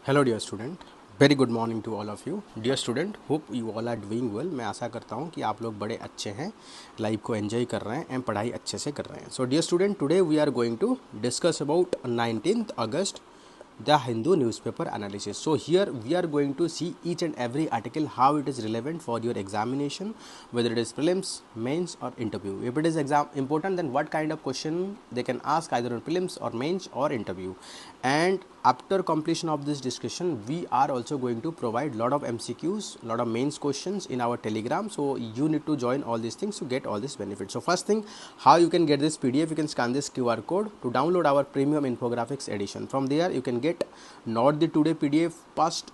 Hello dear student, very good morning to all of you. Dear student, hope you all are doing well. मैं आशा करता हूँ कि आप लोग बड़े अच्छे हैं, लाइफ को एंजॉय कर रहे हैं एंड पढ़ाई अच्छे से कर रहे हैं. So dear student, today we are going to discuss about 19th August the Hindu newspaper analysis. So here we are going to see each and every article, how it is relevant for your examination, whether it is prelims, mains or interview. If it is exam important, then what kind of question they can ask either on prelims or mains or interview. And after completion of this discussion, we are also going to provide lot of MCQs, lot of mains questions in our telegram. So you need to join all these things to get all this benefit. So first thing, how you can get this PDF, you can scan this QR code to download our premium infographics edition. From there you can get not the today PDF, past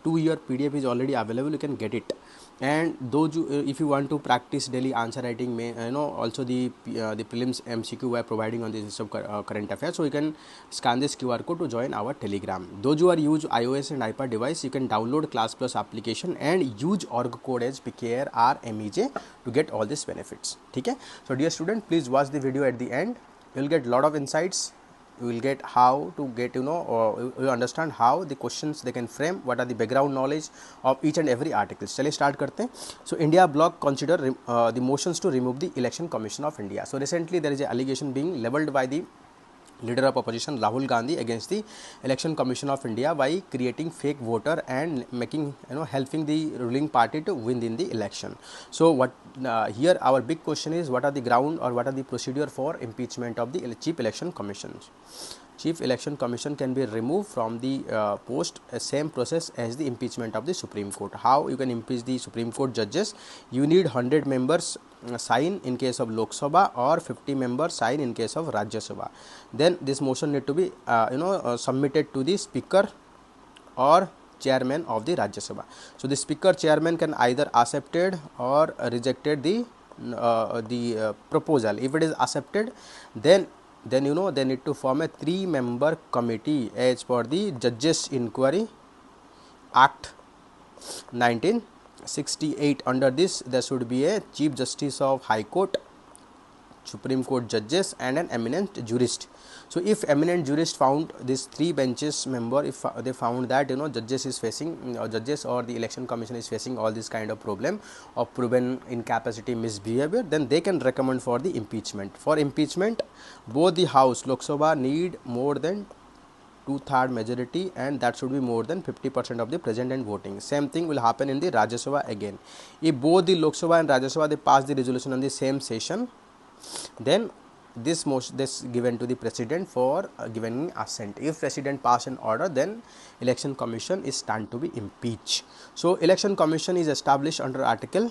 2-year PDF is already available, you can get it. And those if you want to practice daily answer writing, may also the prelims MCQ we are providing on this of current affairs. So you can scan this QR code to join our telegram. Those who are use iOS and iPad device, you can download Class Plus application and use org code as PKRRMEJ to get all these benefits. Okay, so dear student, please watch the video at the end. You will get lot of insights. You will get how to get you understand how the questions they can frame, what are the background knowledge of each and every article. चलिए start करते हैं. So India Bloc consider the motions to remove the Election Commission of India. So recently there is a allegation being leveled by the leader of opposition Rahul Gandhi against the Election Commission of India by creating fake voter and making helping the ruling party to win in the election. So what here our big question is, what are the ground or what are the procedure for impeachment of the Chief Election Commission. Chief Election Commission can be removed from the post, same process as the impeachment of the Supreme Court. How you can impeach the Supreme Court judges? You need 100 members sign in case of Lok Sabha or 50 members sign in case of Rajya Sabha. Then this motion need to be submitted to the speaker or chairman of the Rajya Sabha. So the speaker chairman can either accepted or rejected the proposal. If it is accepted, then they need to form a 3-member committee as per the Judges Inquiry Act 1968. Under this there should be a Chief Justice of High Court, Supreme Court judges and an eminent jurist. So if eminent jurist found this 3 benches member, if they found that judges is facing judges or the election commission is facing all this kind of problem of proven incapacity, misbehavior, then they can recommend for the impeachment. For impeachment, both the house Lok Sabha need more than 2/3 majority, and that should be more than 50% of the present and voting. Same thing will happen in the Rajya Sabha again. If both the Lok Sabha and Rajya Sabha they pass the resolution on the same session, then this given to the president for giving assent. If president pass an order, then election commission is stand to be impeached. So election commission is established under article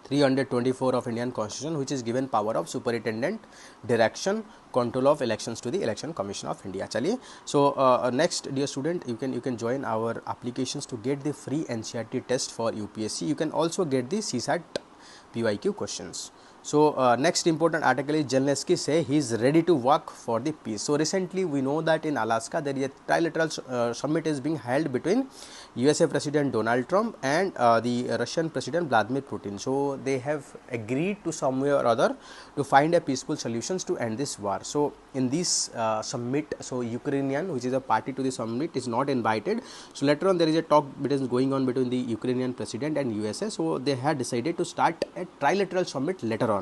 324 of Indian Constitution, which is given power of superintendent, direction, control of elections to the Election Commission of India. चलिए, so next dear student, you can join our applications to get the free NCERT test for UPSC. You can also get the CSAT PYQ questions. So next important article is Zelenskyy say he is ready to work for the peace. So recently we know that in Alaska there is a trilateral summit is being held between USA President Donald Trump and the Russian President Vladimir Putin. So they have agreed to some way or other to find a peaceful solutions to end this war. So in this summit, so Ukrainian, which is a party to the summit, is not invited. So later on there is a talk going on between the Ukrainian president and USA. So they had decided to start a trilateral summit later on,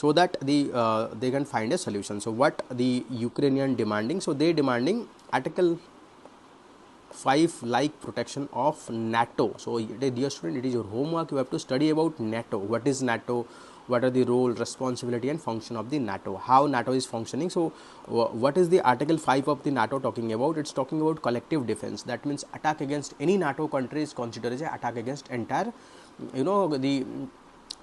so that they can find a solution. So what the Ukrainian demanding? So they demanding Article 5 like protection of NATO. So dear student, it is your homework. You have to study about NATO. What is NATO? What are the role, responsibility and function of the NATO? How NATO is functioning? So what is the Article 5 of the NATO talking about? It's talking about collective defense. That means attack against any NATO country is considered as an attack against entire the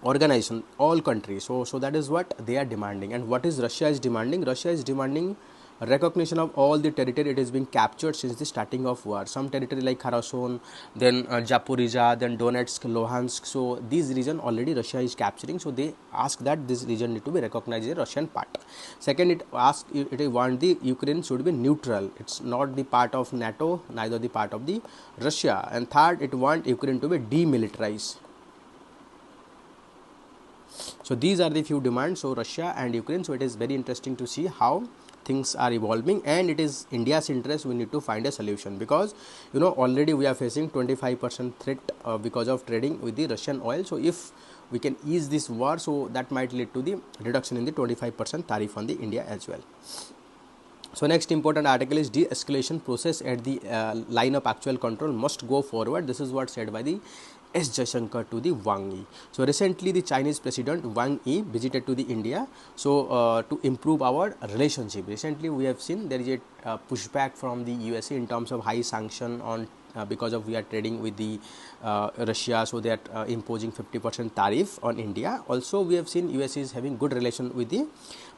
organization, all countries. So that is what they are demanding. And what is Russia is demanding? Russia is demanding recognition of all the territory it is being captured since the starting of war. Some territory like Kherson, then Zaporizhia, then Donetsk, Luhansk. So these region already Russia is capturing. So they ask that this region need to be recognized as a Russian part. Second, it want the Ukraine should be neutral. It's not the part of NATO, neither the part of the Russia. And third, it want Ukraine to be demilitarized. So these are the few demands. So Russia and Ukraine. So it is very interesting to see how things are evolving, and it is India's interest. We need to find a solution, because already we are facing 25% threat because of trading with the Russian oil. So if we can ease this war, so that might lead to the reduction in the 25% tariff on the India as well. So next important article is de-escalation process at the line of actual control must go forward. This is what said by the Jaishankar to the Wang Yi. So recently the Chinese President Wang Yi visited to the India, so to improve our relationship. Recently we have seen there is a pushback from the USA in terms of high sanction on because of we are trading with the Russia, so they are imposing 50% tariff on India. Also we have seen USA is having good relation with the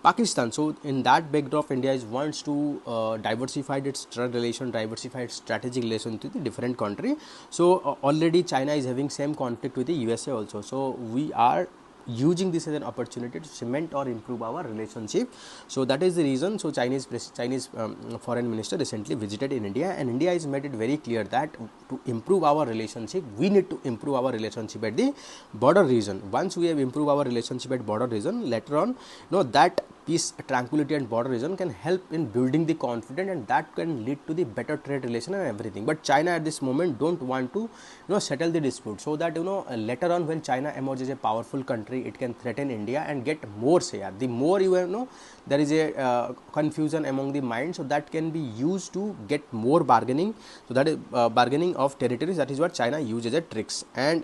Pakistan. So in that backdrop, India wants to diversify its trade relation, diversify its strategic relation to the different country. So already China is having same conflict with the USA also. So we are using this as an opportunity to cement or improve our relationship. So that is the reason. So Chinese foreign minister recently visited in India, and India has made it very clear that to improve our relationship, we need to improve our relationship at the border region. Once we have improved our relationship at border region, later on that peace, tranquility and border region can help in building the confidence, and that can lead to the better trade relation and everything. But China at this moment don't want to settle the dispute, so that later on when China emerges a powerful country, it can threaten India and get more share. The more there is a confusion among the mind, so that can be used to get more bargaining. So that is bargaining of territories. That is what China uses as a tricks, and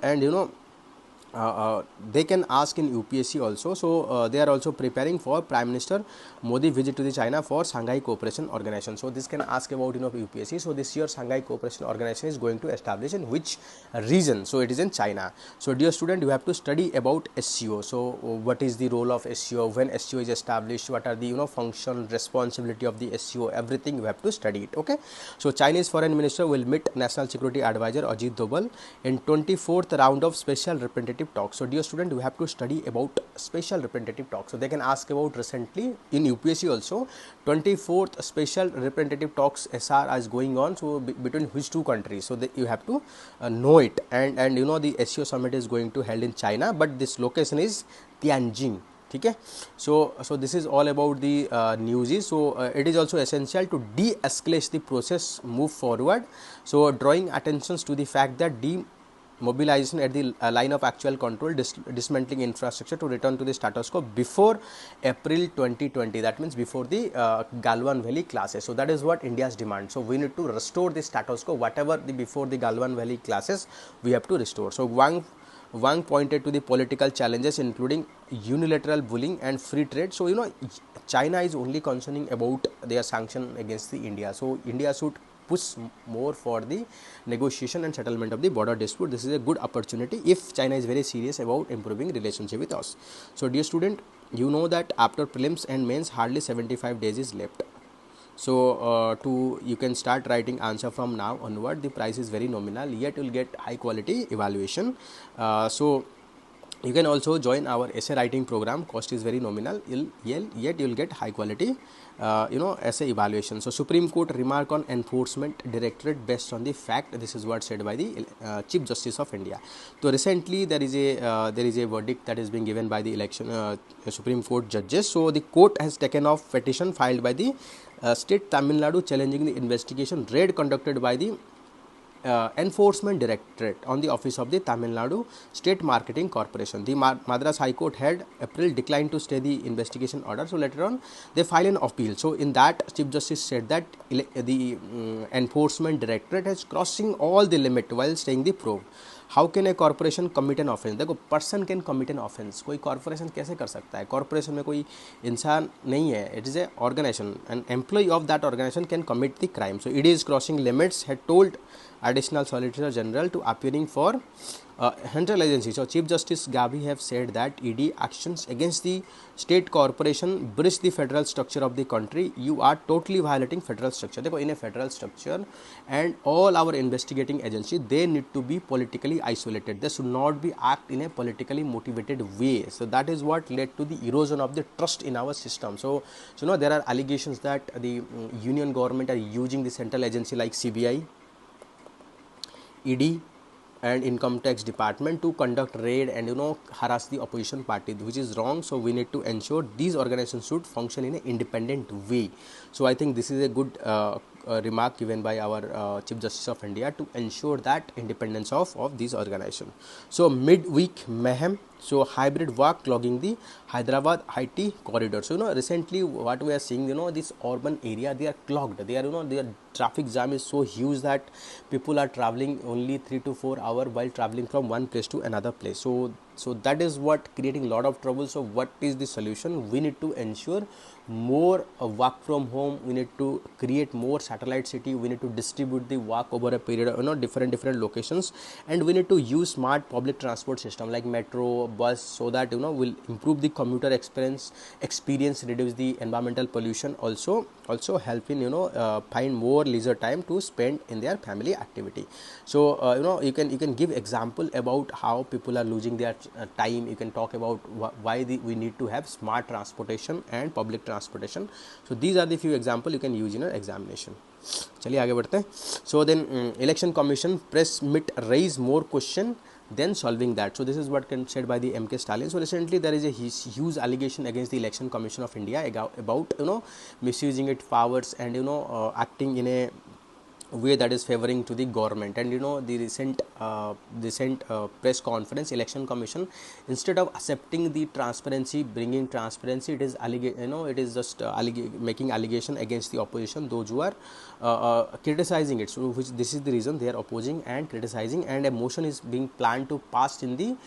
they can ask in UPSC also. So they are also preparing for Prime Minister Modi visit to the China for Shanghai Cooperation Organization. So this can ask about UPSC. So this year Shanghai Cooperation Organization is going to establish in which region? So it is in China. So dear student, you have to study about SCO. So what is the role of SCO, when SCO is established, what are the function, responsibility of the SCO, everything you have to study it. Okay. So Chinese Foreign Minister will meet National Security Advisor Ajit Doval in 24th round of special representative talks. So dear student, you have to study about special representative talks. So they can ask about recently in UPSC also 24th special representative talks SR is going on. So between which two countries? So you have to know it, and the SCO summit is going to held in China, but this location is Tianjin. Okay. So this is all about the news. So it is also essential to de-escalate the process, move forward. So drawing attentions to the fact that mobilization at the line of actual control, dismantling infrastructure to return to the status quo before April 2020. That means before the Galwan Valley clashes. So that is what India's demand. So we need to restore the status quo, whatever before the Galwan Valley clashes, we have to restore. So Wang pointed to the political challenges including unilateral bullying and free trade. So China is only concerning about their sanction against the India. So India should push more for the negotiation and settlement of the border dispute. This is a good opportunity if China is very serious about improving relationship with us. So dear student, you know that after prelims and mains hardly 75 days is left. So you can start writing answer from now onward. The price is very nominal, yet you will get high quality evaluation. So you can also join our essay writing program. Cost is very nominal, yet you will get high quality essay evaluation. So Supreme Court remark on enforcement directorate based on the fact. This is what said by the Chief Justice of India. So recently there is a verdict that is being given by the Supreme Court judges. So the court has taken off petition filed by the state Tamil Nadu challenging the investigation raid conducted by the Enforcement Directorate on the office of the Tamil Nadu State Marketing Corporation. The Madras High Court had April declined to stay the investigation order. So later on they file an appeal. So in that, Chief Justice said that the Enforcement Directorate is crossing all the limit while staying the probe. How can a corporation commit an offence? देखो, person can commit an offence. कोई corporation कैसे कर सकता है? Corporation में कोई इंसान नहीं है, it is a organisation. An employee of that organisation can commit the crime. So it is crossing limits had told additional solicitor general to appearing for central agency. So Chief Justice Gabi have said that ED actions against the state corporation breach the federal structure of the country. You are totally violating federal structure. देखो, in a federal structure and all our investigating agency, they need to be politically isolated. They should not be act in a politically motivated way. So that is what led to the erosion of the trust in our system. So there are allegations that the union government are using the central agency like CBI, ED, and income tax department to conduct raid and harass the opposition party, which is wrong. So we need to ensure these organizations should function in an independent way. So I think this is a good remark given by our Chief Justice of India to ensure that independence of these organizations. So midweek mayhem, so hybrid work clogging the Hyderabad IT corridor. So recently what we are seeing, this urban area, they are clogged, they are their traffic jam is so huge that people are traveling only 3 to 4 hours while traveling from one place to another place. So that is what creating a lot of trouble. So what is the solution? We need to ensure more work from home, we need to create more satellite city, we need to distribute the work over a period of different locations, and we need to use smart public transport system like metro, bus, so that will improve the commuter experience, reduce the environmental pollution, also help in find more leisure time to spend in their family activity. So you can give example about how people are losing their time. You can talk about why we need to have smart transportation and public transportation. So these are the few example you can use in an examination. चलिए आगे बढ़ते हैं. So then election commission press meet raise more question then solving that. So this is what said by the MK Stalin. So recently there is a huge allegation against the Election Commission of India about misusing its powers and acting in a way that is favoring to the government. And the recent press conference, Election Commission, instead of accepting the transparency, bringing transparency, it is it is just making allegation against the opposition, those who are criticizing it. So which this is the reason they are opposing and criticizing, and a motion is being planned to pass in the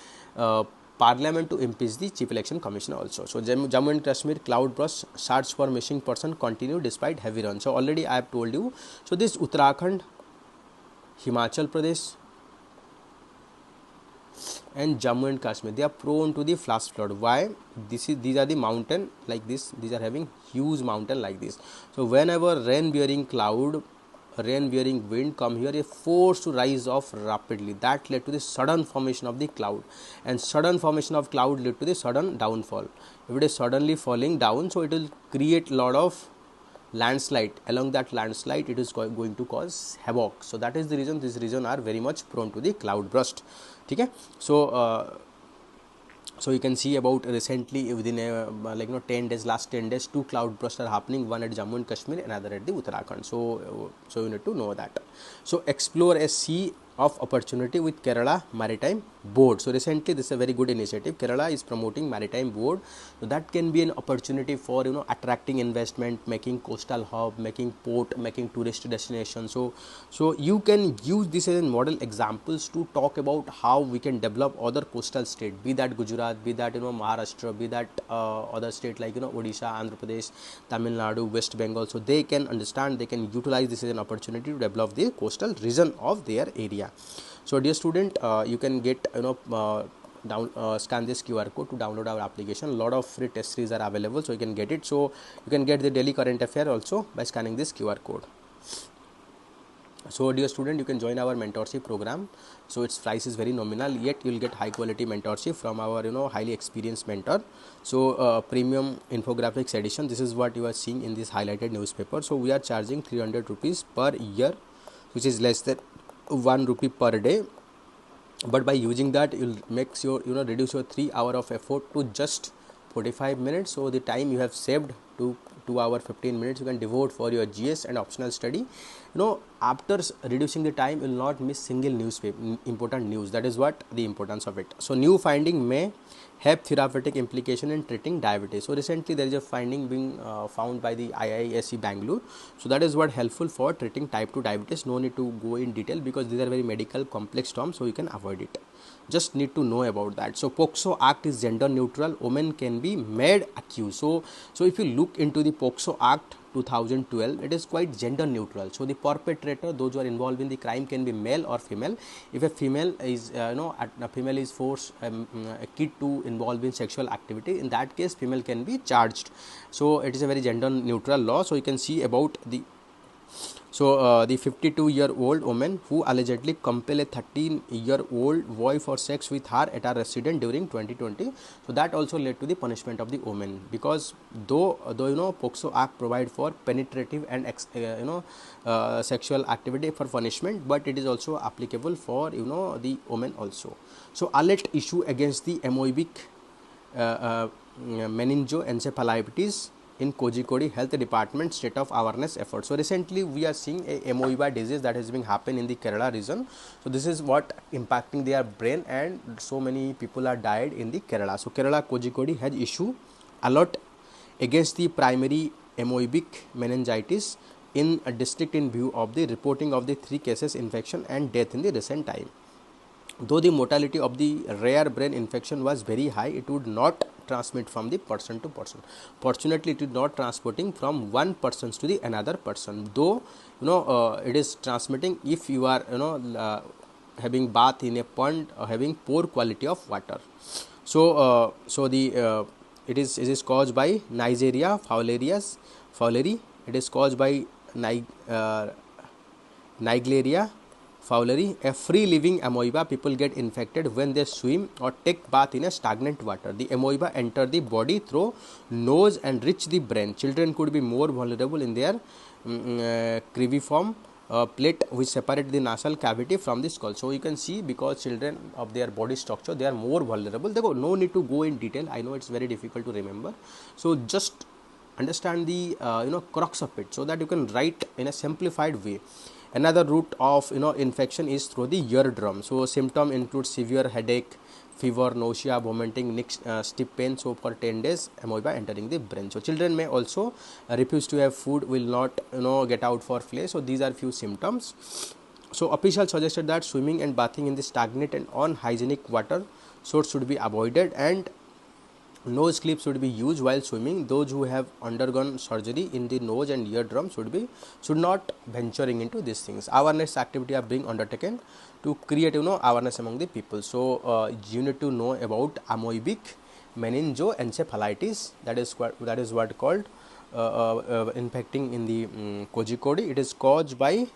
Parliament to impeach the Chief Election Commissioner also. So Jammu and Kashmir Cloudburst search for missing person continue despite heavy rain. So already I have told you. So this Uttarakhand, Himachal Pradesh and Jammu and Kashmir, they are prone to the flash flood. Why? These are the mountain like this. These are having huge mountain like this. So whenever rain bearing wind come here, a force to rise off rapidly, that led to the sudden formation of the cloud, and sudden formation of cloud led to the sudden downfall. If it is suddenly falling down, so it will create a lot of landslide. Along that landslide, it is going to cause havoc. So that is the reason this region are very much prone to the cloud burst. Okay. So you can see about recently within a 10 days, last 10 days, 2 cloud bursts are happening, one at Jammu and Kashmir, another at the Uttarakhand. So you need to know that. So explore a sea of opportunity with Kerala Maritime Board. So recently this is a very good initiative. Kerala is promoting Maritime Board. So that can be an opportunity for attracting investment, making coastal hub, making port, making tourist destination. So you can use this as a model examples to talk about how we can develop other coastal state, be that Gujarat, be that Maharashtra, be that other state like Odisha, Andhra Pradesh, Tamil Nadu, West Bengal. So they can understand, they can utilize this as an opportunity to develop the coastal region of their area. So dear student, you can get scan this QR code to download our application. A lot of free test series are available, so you can get it. So you can get the daily current affair also by scanning this QR code. So dear student, you can join our mentorship program. So its price is very nominal, yet you will get high quality mentorship from our highly experienced mentor. So premium infographics edition, this is what you are seeing in this highlighted newspaper. So we are charging 300 rupees per year, which is less than 1 rupee per day. But by using that, you'll make your reduce your 3 hours of effort to just 45 minutes. So the time you have saved to 2 hours 15 minutes you can devote for your GS and optional study. After reducing the time, you will not miss single newspaper important news. That is what the importance of it. So new finding may have therapeutic implication in treating diabetes. So recently there is a finding being found by the IISc Bangalore. So that is what helpful for treating type 2 diabetes. No need to go in detail because these are very medical complex terms, so you can avoid it. Just need to know about that. So POCSO Act is gender neutral. Women can be made accused. So if you look into the POCSO Act 2012, it is quite gender neutral. So the perpetrator, those who are involved in the crime, can be male or female. If a female is a female is forced a kid to involve in sexual activity, in that case female can be charged. So it is a very gender neutral law. So you can see about the The 52-year-old woman who allegedly compelled a 13-year-old boy for sex with her at her residence during 2020. So that also led to the punishment of the woman, because though POCSO Act provide for penetrative and sexual activity for punishment, but it is also applicable for the women also. So alert issue against the amoebic meningoencephalitis in Kozhikode Health Department state of awareness effort. So recently we are seeing a amoeba disease that has been happening in the Kerala region. So this is what impacting their brain, and so many people are died in the Kerala. So Kerala Kozhikode has issued alert against the primary amoebic meningitis in a district in view of the reporting of the 3 cases infection and death in the recent time. Though the mortality of the rare brain infection was very high, it would not transmit from the person to person. Fortunately, it is not transporting from one person to the another person, though it is transmitting if you are having bath in a pond or having poor quality of water. So it is caused by Neisseria fowleri. It is caused by Naegleria fowleri, a free living amoeba. People get infected when they swim or take bath in a stagnant water. The amoeba enter the body through nose and reach the brain. Children could be more vulnerable in their criviform plate which separate the nasal cavity from the skull. So you can see, because children of their body structure, they are more vulnerable. No need to go in detail, I know it's very difficult to remember. So just understand the crux of it, so that you can write in a simplified way. Another route of infection is through the eardrum. So symptom include severe headache, fever, nausea, vomiting, stiff pain. So for 10 days amoeba entering the brain. So children may also refuse to have food, will not get out for play. So these are few symptoms. So officials suggested that swimming and bathing in the stagnant and unhygienic water source should be avoided, and nose clips should be used while swimming. Those who have undergone surgery in the nose and eardrum should not venturing into these things. Awareness activity are being undertaken to create awareness among the people. So you need to know about amoebic meningoencephalitis. That is what called infecting in the Kozhikode. It is caused by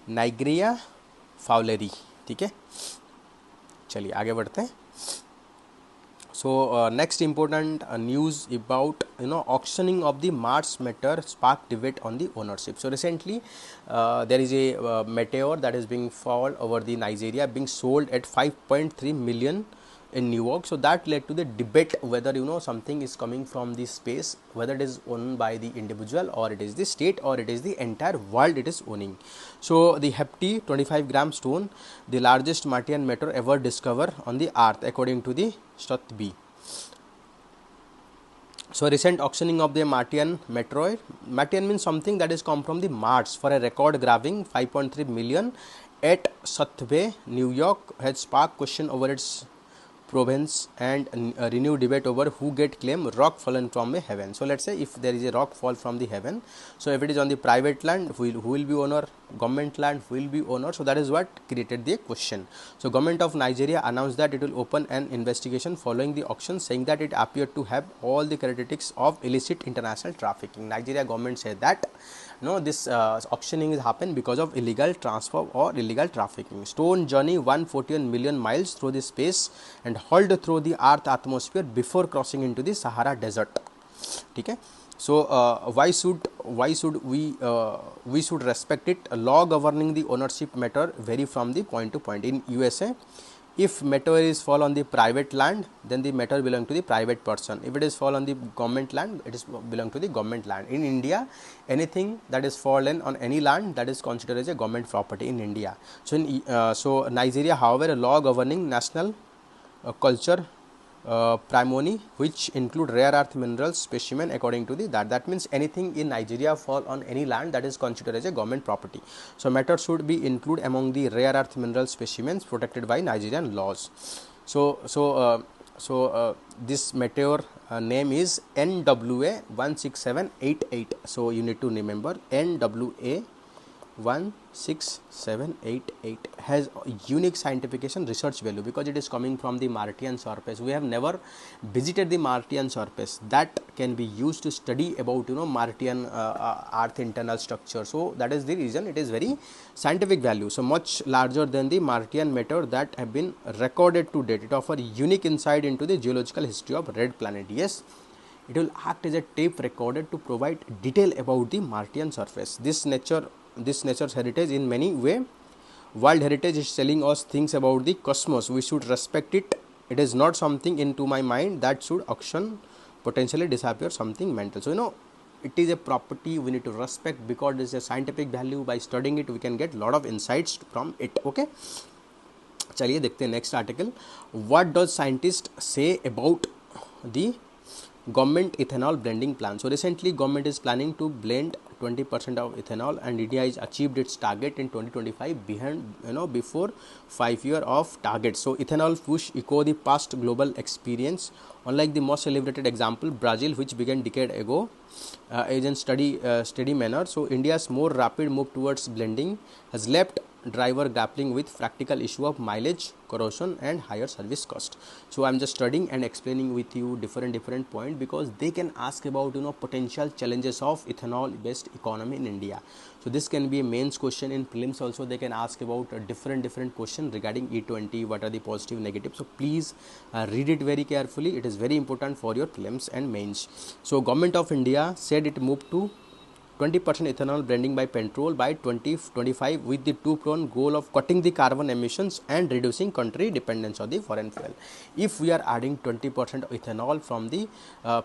Naegleria fowleri. ठीक है, चलिए आगे बढ़ते हैं. So next important news about auctioning of the Mars meteor sparked debate on the ownership. So recently there is a meteor that is being fall over the Nigeria, being sold at 5.3 million in New York. So that led to the debate whether something is coming from the space, whether it is owned by the individual or it is the state or it is the entire world it is owning. So the hefty 25-gram stone, the largest Martian meteor ever discovered on the earth according to the Smruti. So recent auctioning of the Martian meteor. Martian means something that is come from the Mars, for a record grabbing 5.3 million at Smruti, New York, has sparked question over its provenance and a renewed debate over who get claim rock fallen from a heaven. So let's say if there is a rock fall from the heaven, so if it is on the private land, who will be owner? Government land, who will be owner? So that is what created the question. So government of Nigeria announced that it will open an investigation following the auction, saying that it appeared to have all the characteristics of illicit international trafficking. Nigeria government said that this auctioning is happened because of illegal transfer or illegal trafficking. Stone journey 141 million miles through the space and hauled through the earth atmosphere before crossing into the Sahara desert. Okay. So why should we should respect it? A law governing the ownership matter vary from the point to point. In USA, if meteor is fall on the private land, then the meteor belong to the private person. If it is fall on the government land, it is belong to the government land. In India, anything that is fallen on any land, that is considered as a government property in India. So in so Nigeria, however, a law governing national culture primony, which include rare earth minerals specimen according to the that means anything in Nigeria fall on any land, that is considered as a government property. So matter should be included among the rare earth mineral specimens protected by Nigerian laws. So this meteor name is NWA 16788. So you need to remember NWA 16788 has unique scientification research value because it is coming from the Martian surface. We have never visited the Martian surface. That can be used to study about Martian earth internal structure. So that is the reason it is very scientific value. So much larger than the Martian method that have been recorded to date. It offers unique insight into the geological history of red planet. Yes, it will act as a tape recorder to provide detail about the Martian surface. This nature's heritage in many way. World heritage is telling us things about the cosmos. We should respect it. It is not something into my mind that should auction, potentially disappear, something mental. So it is a property we need to respect because it is a scientific value. By studying it we can get lot of insights from it. Okay, चलिए देखते हैं next article. What does scientists say about the government ethanol blending plan? So recently government is planning to blend 20% of ethanol, and India has achieved its target in 2025 before 5 years of target. So ethanol push echo the past global experience. Unlike the most celebrated example, Brazil, which began decade ago, is in steady manner. So India's more rapid move towards blending has left driver grappling with practical issue of mileage, corrosion and higher service cost. So I'm just studying and explaining with you different point because they can ask about potential challenges of ethanol based economy in India. So this can be a mains question. In prelims also they can ask about a different question regarding E20, what are the positive negative. So please read it very carefully. It is very important for your prelims and mains. So government of India said it moved to 20% ethanol blending by petrol by 2025 with the two-pronged goal of cutting the carbon emissions and reducing country dependence on the foreign fuel. If we are adding 20% of ethanol from the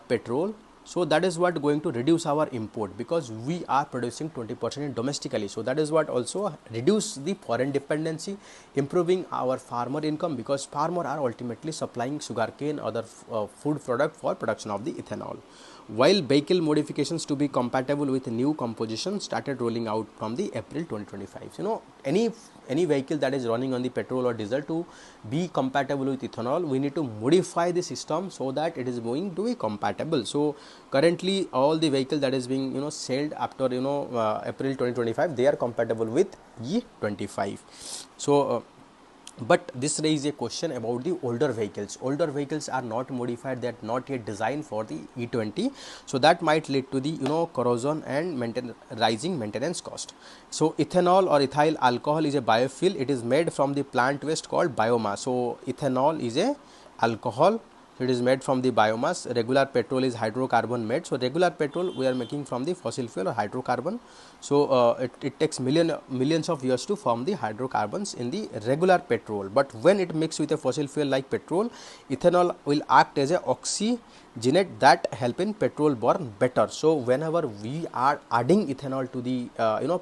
petrol, so that is what going to reduce our import because we are producing 20% domestically. So that is what also reduce the foreign dependency, improving our farmer income because farmer are ultimately supplying sugarcane, other food product for production of the ethanol. While vehicle modifications to be compatible with new composition started rolling out from the April 2025. Any vehicle that is running on the petrol or diesel to be compatible with ethanol, we need to modify the system so that it is going to be compatible. So currently all the vehicle that is being sold after April 2025, they are compatible with E25. So but this raises a question about the older vehicles. Older vehicles are not modified, they are not yet designed for the E20. So that might lead to the corrosion and rising maintenance cost. So ethanol or ethyl alcohol is a biofuel. It is made from the plant waste called biomass. So ethanol is a alcohol. It is made from the biomass. Regular petrol is hydrocarbon made. So regular petrol we are making from the fossil fuel or hydrocarbon. So it takes millions of years to form the hydrocarbons in the regular petrol. But when it mixes with a fossil fuel like petrol, ethanol will act as a oxygenate that help in petrol burn better. So whenever we are adding ethanol to the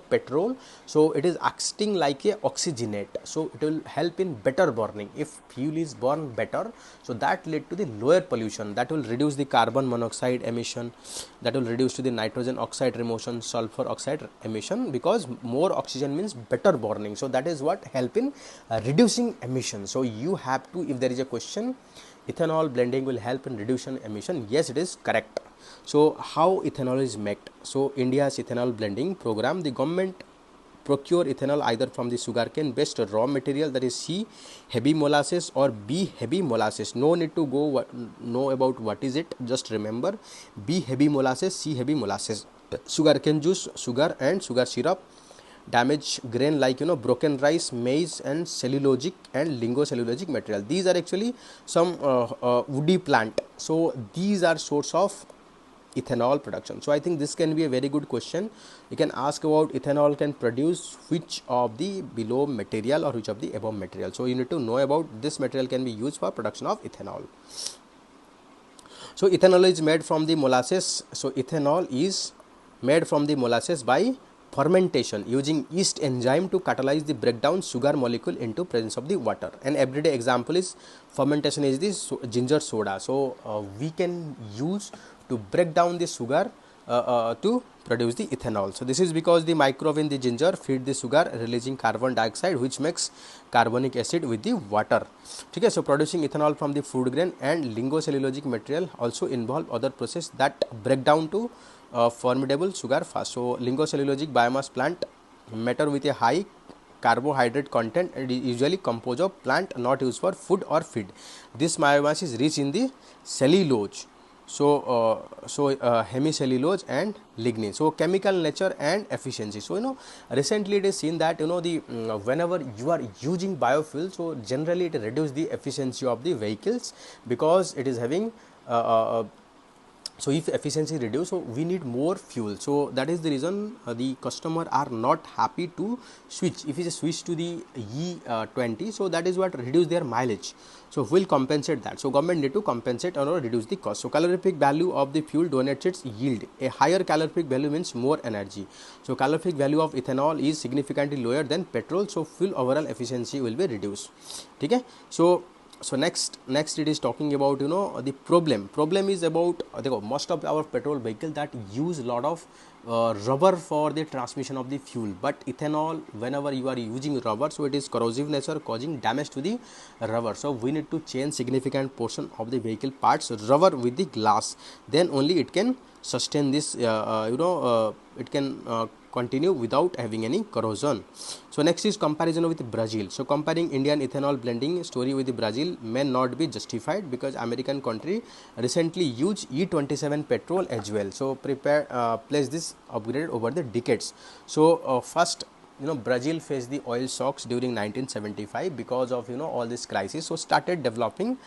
petrol, so it is acting like a oxygenate. So it will help in better burning. If fuel is burned better, so that lead to the lower pollution, that will reduce the carbon monoxide emission, that will reduce to the nitrogen oxide removal, sulfur oxide emission, because more oxygen means better burning. So that is what help in reducing emission. So you have to, if there is a question, ethanol blending will help in reduction emission, yes, it is correct. So how ethanol is made? So India's ethanol blending program, the government procure ethanol either from the sugarcane based raw material, that is C heavy molasses or B heavy molasses. No need to go know about what is it, just remember B heavy molasses, C heavy molasses. Sugarcane juice, sugar and sugar syrup, damaged grain like broken rice, maize and cellulosic and lingocellulosic material. These are actually some woody plant. So these are source of ethanol production. So I think this can be a very good question. You can ask about ethanol can produce which of the below material or which of the above material. So you need to know about this material can be used for production of ethanol. So ethanol is made from the molasses. So ethanol is made from the molasses by fermentation using yeast enzyme to catalyze the breakdown sugar molecule into presence of the water. An everyday example is fermentation is this ginger soda. So we can use to break down the sugar to produce the ethanol. So this is because the microbe in the ginger feed the sugar releasing carbon dioxide, which makes carbonic acid with the water. Okay, so producing ethanol from the food grain and lingocellulosic material also involve other process that break down to formidable sugar fast. So lingocellulosic biomass plant matter with a high carbohydrate content and is usually composed of plant not used for food or feed. This biomass is rich in the cellulose, hemicellulose and lignin. So chemical nature and efficiency. So recently it is seen that the whenever you are using biofuel, so generally it reduces the efficiency of the vehicles because it is having so if efficiency reduce, so we need more fuel. So that is the reason the customer are not happy to switch. If you switch to the E20, so that is what reduce their mileage. So we'll compensate that. So government need to compensate or reduce the cost. So calorific value of the fuel donates its yield. A higher calorific value means more energy. So calorific value of ethanol is significantly lower than petrol. So fuel overall efficiency will be reduced. Okay. So next it is talking about the problem is about most of our petrol vehicle that use a lot of rubber for the transmission of the fuel, but ethanol, whenever you are using rubber, so it is corrosive nature, causing damage to the rubber. So we need to change significant portion of the vehicle parts rubber with the glass, then only it can sustain this it can continue without having any corrosion. So next is comparison with Brazil. So comparing Indian ethanol blending story with Brazil may not be justified because American country recently used E27 petrol as well. So place this upgrade over the decades. So first Brazil faced the oil shocks during 1975 because of all this crisis, so started developing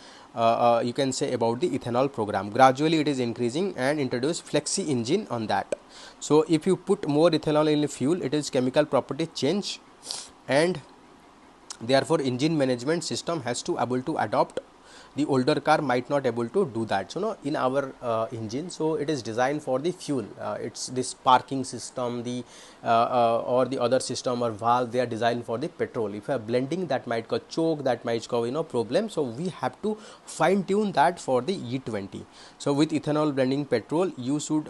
you can say about the ethanol program. Gradually it is increasing and introduced flexi engine on that. So if you put more ethanol in the fuel, it is chemical property change, and therefore engine management system has to able to adopt. The older car might not able to do that. So in our engine, so it is designed for the fuel. It's this parking system, the or the other system or valve, they are designed for the petrol. If you are blending, that might cause choke, that might cause problem. So we have to fine tune that for the E20. So with ethanol blending petrol, you should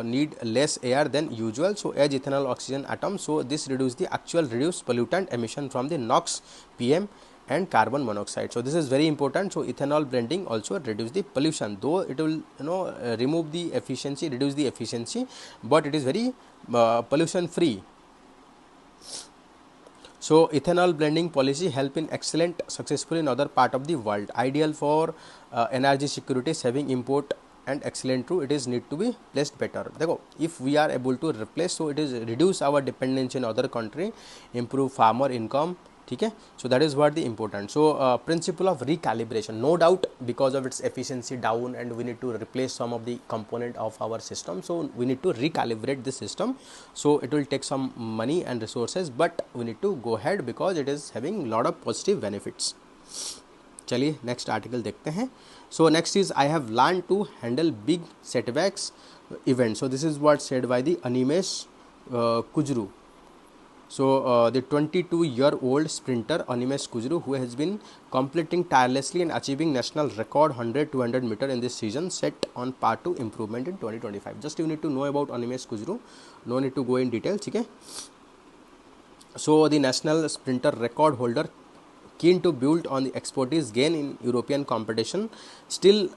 need less air than usual. So as ethanol oxygen atom, so this reduce the actual reduced pollutant emission from the NOx, PM and carbon monoxide. So this is very important. So ethanol blending also reduce the pollution, though it will remove the efficiency, reduce the efficiency, but it is very pollution free. So ethanol blending policy help in excellent successful in other part of the world, ideal for energy security, saving import and excellent too. It is need to be placed better. If we are able to replace, so it is reduce our dependency in other country, improve farmer income. Okay, so that is what the important. So principle of recalibration, no doubt, because of its efficiency down and we need to replace some of the component of our system, so we need to recalibrate the system. So it will take some money and resources, but we need to go ahead because it is having lot of positive benefits. चलिए next article देखते हैं. So next is I have learned to handle big setbacks event. So this is what said by the Animesh Kujru. So the 22-year-old sprinter Animesh Kujru, who has been completing tirelessly and achieving national record 100-200 meter in this season, set on path to improvement in 2025. Just you need to know about Animesh Kujru, no need to go in details. Okay. So the national sprinter record holder, keen to build on the expertise gained in European competition, still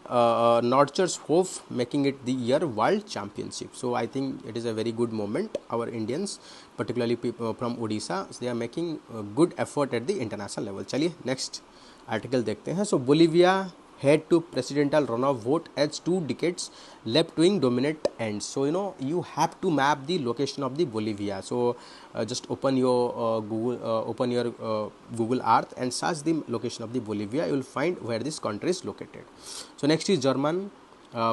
nurtures hope, making it the year world championship. So I think it is a very good moment. Our Indians, particularly people from Odisha, they are making good effort at the international level. चलिए next article देखते हैं. So Bolivia head to presidential runoff vote as 2 decades left wing dominate ends. So you have to map the location of the Bolivia. So just open your Google Earth and search the location of the Bolivia. You will find where this country is located. So next is German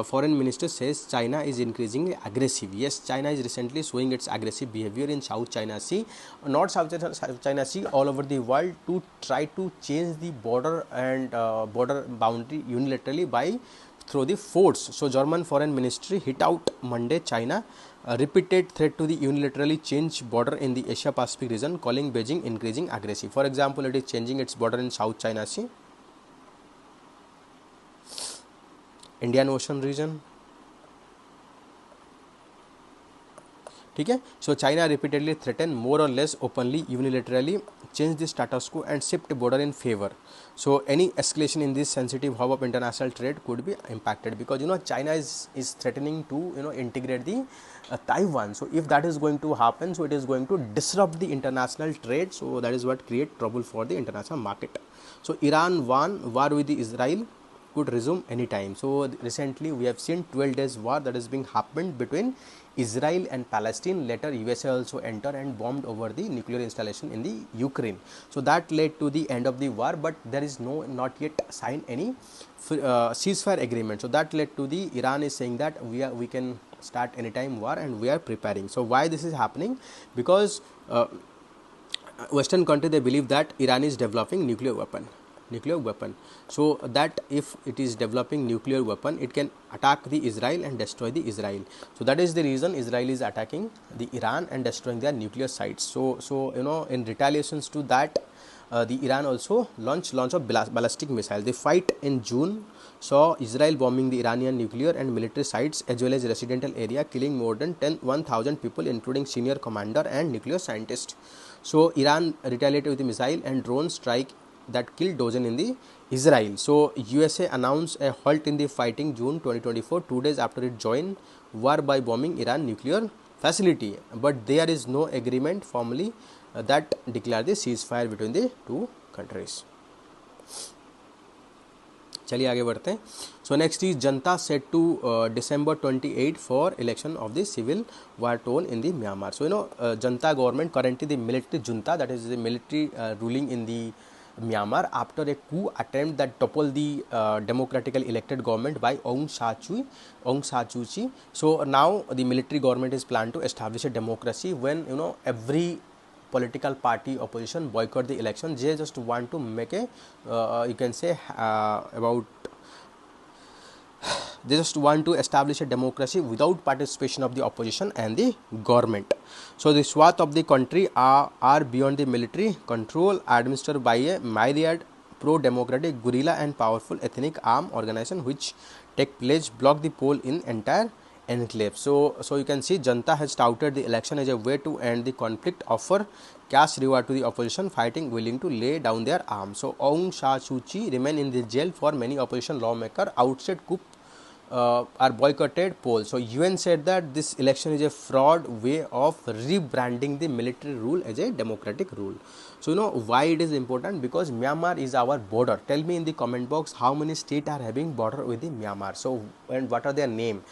foreign minister says China is increasingly aggressive. Yes, China is recently showing its aggressive behavior in South China Sea, not South China Sea, all over the world, to try to change the border and border boundary unilaterally by through the force. So German foreign ministry hit out Monday China repeated threat to the unilaterally change border in the Asia Pacific region, calling Beijing increasing aggressive. For example, it is changing its border in South China Sea, Indian Ocean region. ठीक है. So China repeatedly threatened more or less openly, unilaterally change the status quo and shift border in favor. So any escalation in this sensitive hub of international trade could be impacted, because China is threatening to integrate the Taiwan. So if that is going to happen, so it is going to disrupt the international trade. So that is what create trouble for the international market. So Iran won war with the Israel could resume anytime. So recently we have seen 12 days war that is being happened between Israel and Palestine. Later USA also entered and bombed over the nuclear installation in the Ukraine. So that led to the end of the war, but there is not yet signed any ceasefire agreement. So that led to the Iran is saying that we can start anytime war and we are preparing. So why this is happening? Because Western country, they believe that Iran is developing nuclear weapon. So that if it is developing nuclear weapon, it can attack the Israel and destroy the Israel. So that is the reason Israel is attacking the Iran and destroying their nuclear sites. So in retaliations to that, the Iran also launch of ballistic missile. The fight in June saw Israel bombing the Iranian nuclear and military sites as well as residential area, killing more than 1,000 people, including senior commander and nuclear scientist. So Iran retaliated with the missile and drone strike that killed dozens in the Israel. So USA announced a halt in the fighting June 2024, 2 days after it joined war by bombing Iran nuclear facility. But there is no agreement formally that declared the ceasefire between the two countries. चलिए आगे बढ़ते हैं. So next is Janta set to December 28 for election of the civil war torn in the Myanmar. So Janta government, currently the military junta, that is the military ruling in the Myanmar after a coup attempt that toppled the democratically elected government by Aung San Suu Kyi. So now the military government is planned to establish a democracy when every political party opposition boycott the election. They just want to make a you can say they just want to establish a democracy without participation of the opposition and the government. So the swath of the country are beyond the military control, administered by a myriad pro-democratic guerrilla and powerful ethnic armed organization which take pledge block the poll in entire enclave. So you can see Janta has touted the election as a way to end the conflict, offer cash reward to the opposition fighting willing to lay down their arms. So Aung San Suu Kyi remain in the jail for many opposition lawmakers outside coup are boycotted polls. So UN said that this election is a fraud way of rebranding the military rule as a democratic rule. So why it is important? Because Myanmar is our border. Tell me in the comment box how many states are having border with the Myanmar. So and what are their name?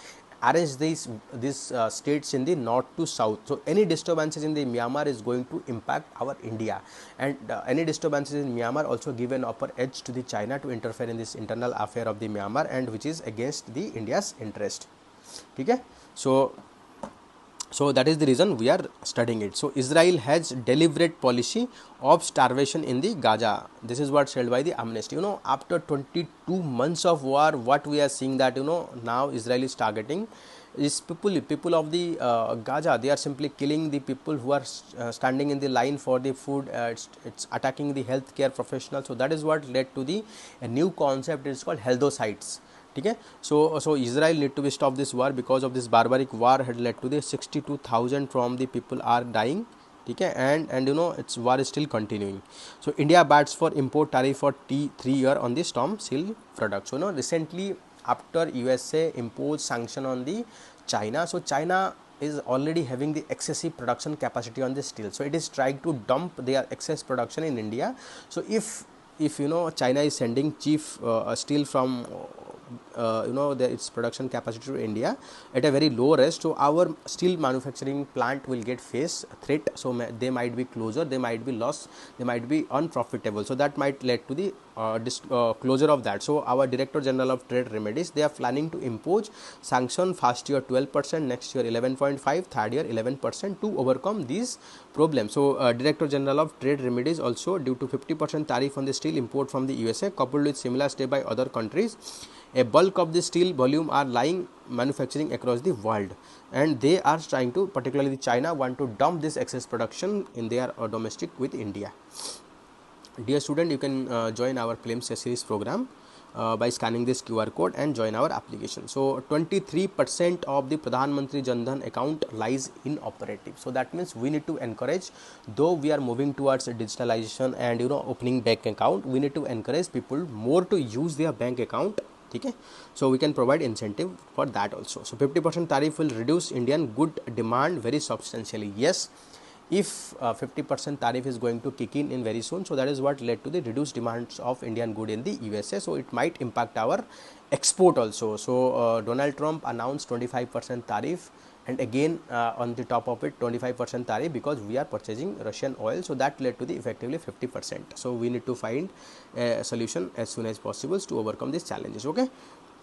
Arrange these states in the north to south. So any disturbances in the Myanmar is going to impact our India, and any disturbances in Myanmar also give an upper edge to the China to interfere in this internal affair of the Myanmar, and which is against the India's interest. Okay, so that is the reason we are studying it. So Israel has deliberate policy of starvation in the Gaza. This is what said by the Amnesty. After 22 months of war, what we are seeing that now Israel is targeting is people of the Gaza. They are simply killing the people who are standing in the line for the food. It's attacking the healthcare professionals. So that is what led to a new concept. It's called healthocides. Okay, so Israel need to be stop this war, because of this barbaric war had led to the 62,000 from the people are dying. Okay, and its war is still continuing. So India bats for import tariff for 3 year on the storm steel products. So recently after USA imposed sanction on the China, so China is already having the excessive production capacity on the steel. So it is trying to dump their excess production in India. So if China is sending cheap steel from its production capacity to India at a very low rate, so our steel manufacturing plant will get face threat. So they might be closure, they might be loss, they might be unprofitable. So that might lead to the closure of that. So our Director General of Trade Remedies, they are planning to impose sanction first year 12%, next year 11.5%, third year 11% to overcome these problems. So Director General of Trade Remedies also, due to 50% tariff on the steel import from the USA coupled with similar step by other countries, a bulk of the steel volume are lying manufacturing across the world, and they are trying to, particularly China, want to dump this excess production in their domestic with India. Dear student, you can join our prelims series program. by scanning this QR code and join our application. So 23% of the Pradhan Mantri Jan Dhan account lies inoperative. So that means we need to encourage, though we are moving towards digitalization and opening bank account, we need to encourage people more to use their bank account. Okay, so we can provide incentive for that also. So 50% tariff will reduce Indian good demand very substantially. Yes, if 50% tariff is going to kick in very soon, so that is what led to the reduced demands of Indian good in the USA. So it might impact our export also. So Donald Trump announced 25% tariff, and again on the top of it 25% tariff, because we are purchasing Russian oil. So that led to the effectively 50%. So we need to find a solution as soon as possible to overcome these challenges. Okay,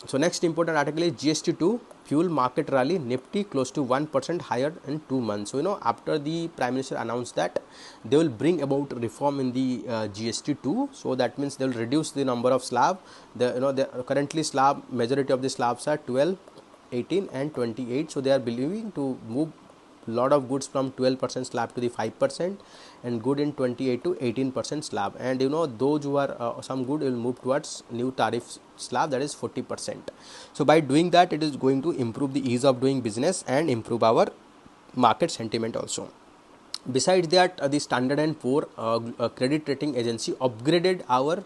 so next important article is GST2 fuel market rally, Nifty close to 1% higher in 2 months. So after the Prime Minister announced that they will bring about reform in the GST2, so that means they will reduce the number of slab. The currently slab, majority of the slabs are 12, 18 and 28. So they are believing to move lot of goods from 12% slab to the 5%, and good in 28 to 18% slab, and those who are some good will move towards new tariff slab, that is 40%. So by doing that, it is going to improve the ease of doing business and improve our market sentiment also. Besides that, the Standard & Poor credit rating agency upgraded our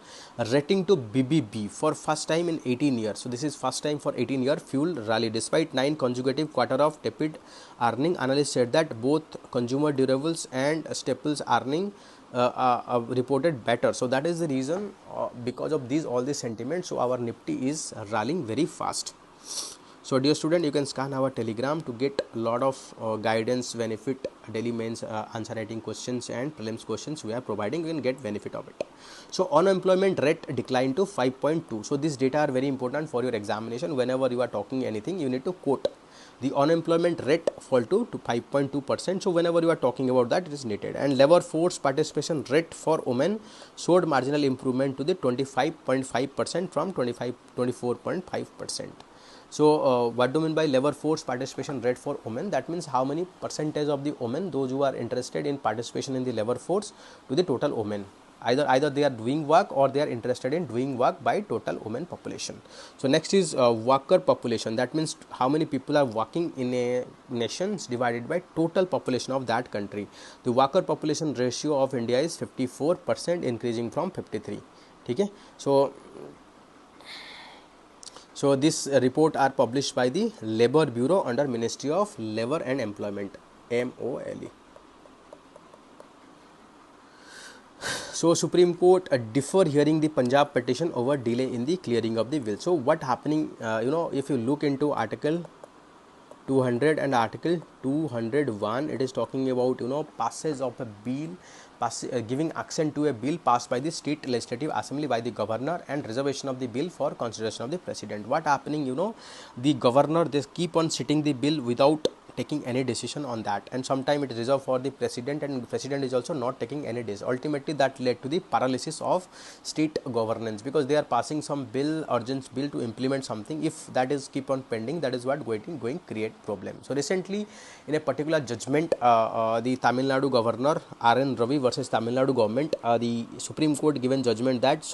rating to BBB for first time in 18 years. So this is first time for 18-year fuel rally. Despite 9 consecutive quarter of tepid earning, analysts said that both consumer durables and staples earning reported better. So that is the reason, because of these all these sentiments, so our Nifty is rallying very fast. So dear student, you can scan our Telegram to get a lot of guidance, benefit, daily mains, answer writing questions and prelims questions we are providing. You can get benefit of it. So unemployment rate declined to 5.2. So these data are very important for your examination. Whenever you are talking anything, you need to quote the unemployment rate fall to 5.2%. So whenever you are talking about that, it is needed. And labor force participation rate for women showed marginal improvement to the 25.5% from 24.5%. So what do you mean by labor force participation rate for women? That means how many percentage of the women, those who are interested in participation in the labor force, to the total women. Either they are doing work or they are interested in doing work by total women population. So next is worker population. That means how many people are working in a nation divided by total population of that country. The worker population ratio of India is 54%, increasing from 53. Okay, so this report are published by the Labour Bureau under Ministry of Labour and Employment, MOLE. So Supreme Court defer hearing the Punjab petition over delay in the clearing of the bill. So what happening, if you look into Article 200 and Article 201, it is talking about passage of a bill, giving accent to a bill passed by the state legislative assembly by the governor, and reservation of the bill for consideration of the president. What happening, the governor, they keep on sitting the bill without taking any decision on that, and sometimes it is reserved for the president, and president is also not taking any decision. Ultimately that led to the paralysis of state governance, because they are passing some bill, urgent bill to implement something. If that is keep on pending, that is what going create problem. So recently in a particular judgment, the Tamil Nadu governor R.N. Ravi versus Tamil Nadu government, the Supreme Court given judgment that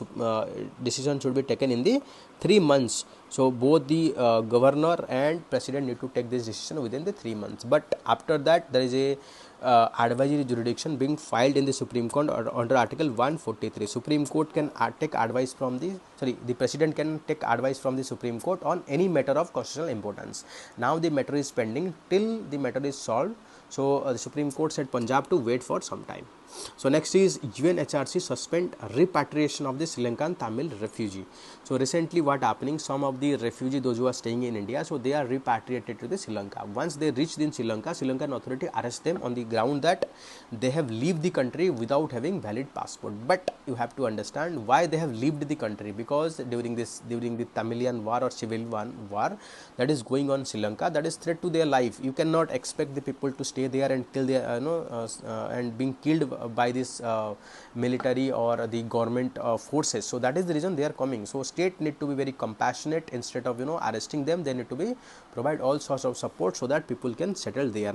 decision should be taken in the 3 months. So both the governor and president need to take this decision within the 3 months. But after that, there is a advisory jurisdiction being filed in the Supreme Court under Article 143. Supreme Court can take advice from the president can take advice from the Supreme Court on any matter of constitutional importance. Now the matter is pending till the matter is solved. So the Supreme Court said Punjab to wait for some time. So next is UNHRC suspend repatriation of the Sri Lankan Tamil refugee. So recently what happening, some of the refugee, those who are staying in India, so they are repatriated to the Sri Lanka. Once they reach in Sri Lanka, Sri Lankan authority arrest them on the ground that they have left the country without having valid passport. But you have to understand why they have left the country, because during the Tamilian war or civil war that is going on Sri Lanka, that is threat to their life. You cannot expect the people to stay there and kill their and being killed by this military or the government forces. So that is the reason they are coming. So state need to be very compassionate. Instead of arresting them, they need to be provide all sorts of support so that people can settle there.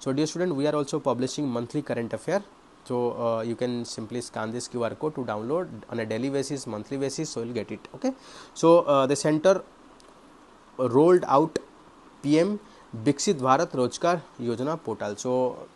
So dear student, we are also publishing monthly current affair. So you can simply scan this QR code to download on a daily basis, monthly basis, so you'll get it. Okay, so the center rolled out PM Viksit Bharat Rozgar Yojana portal. So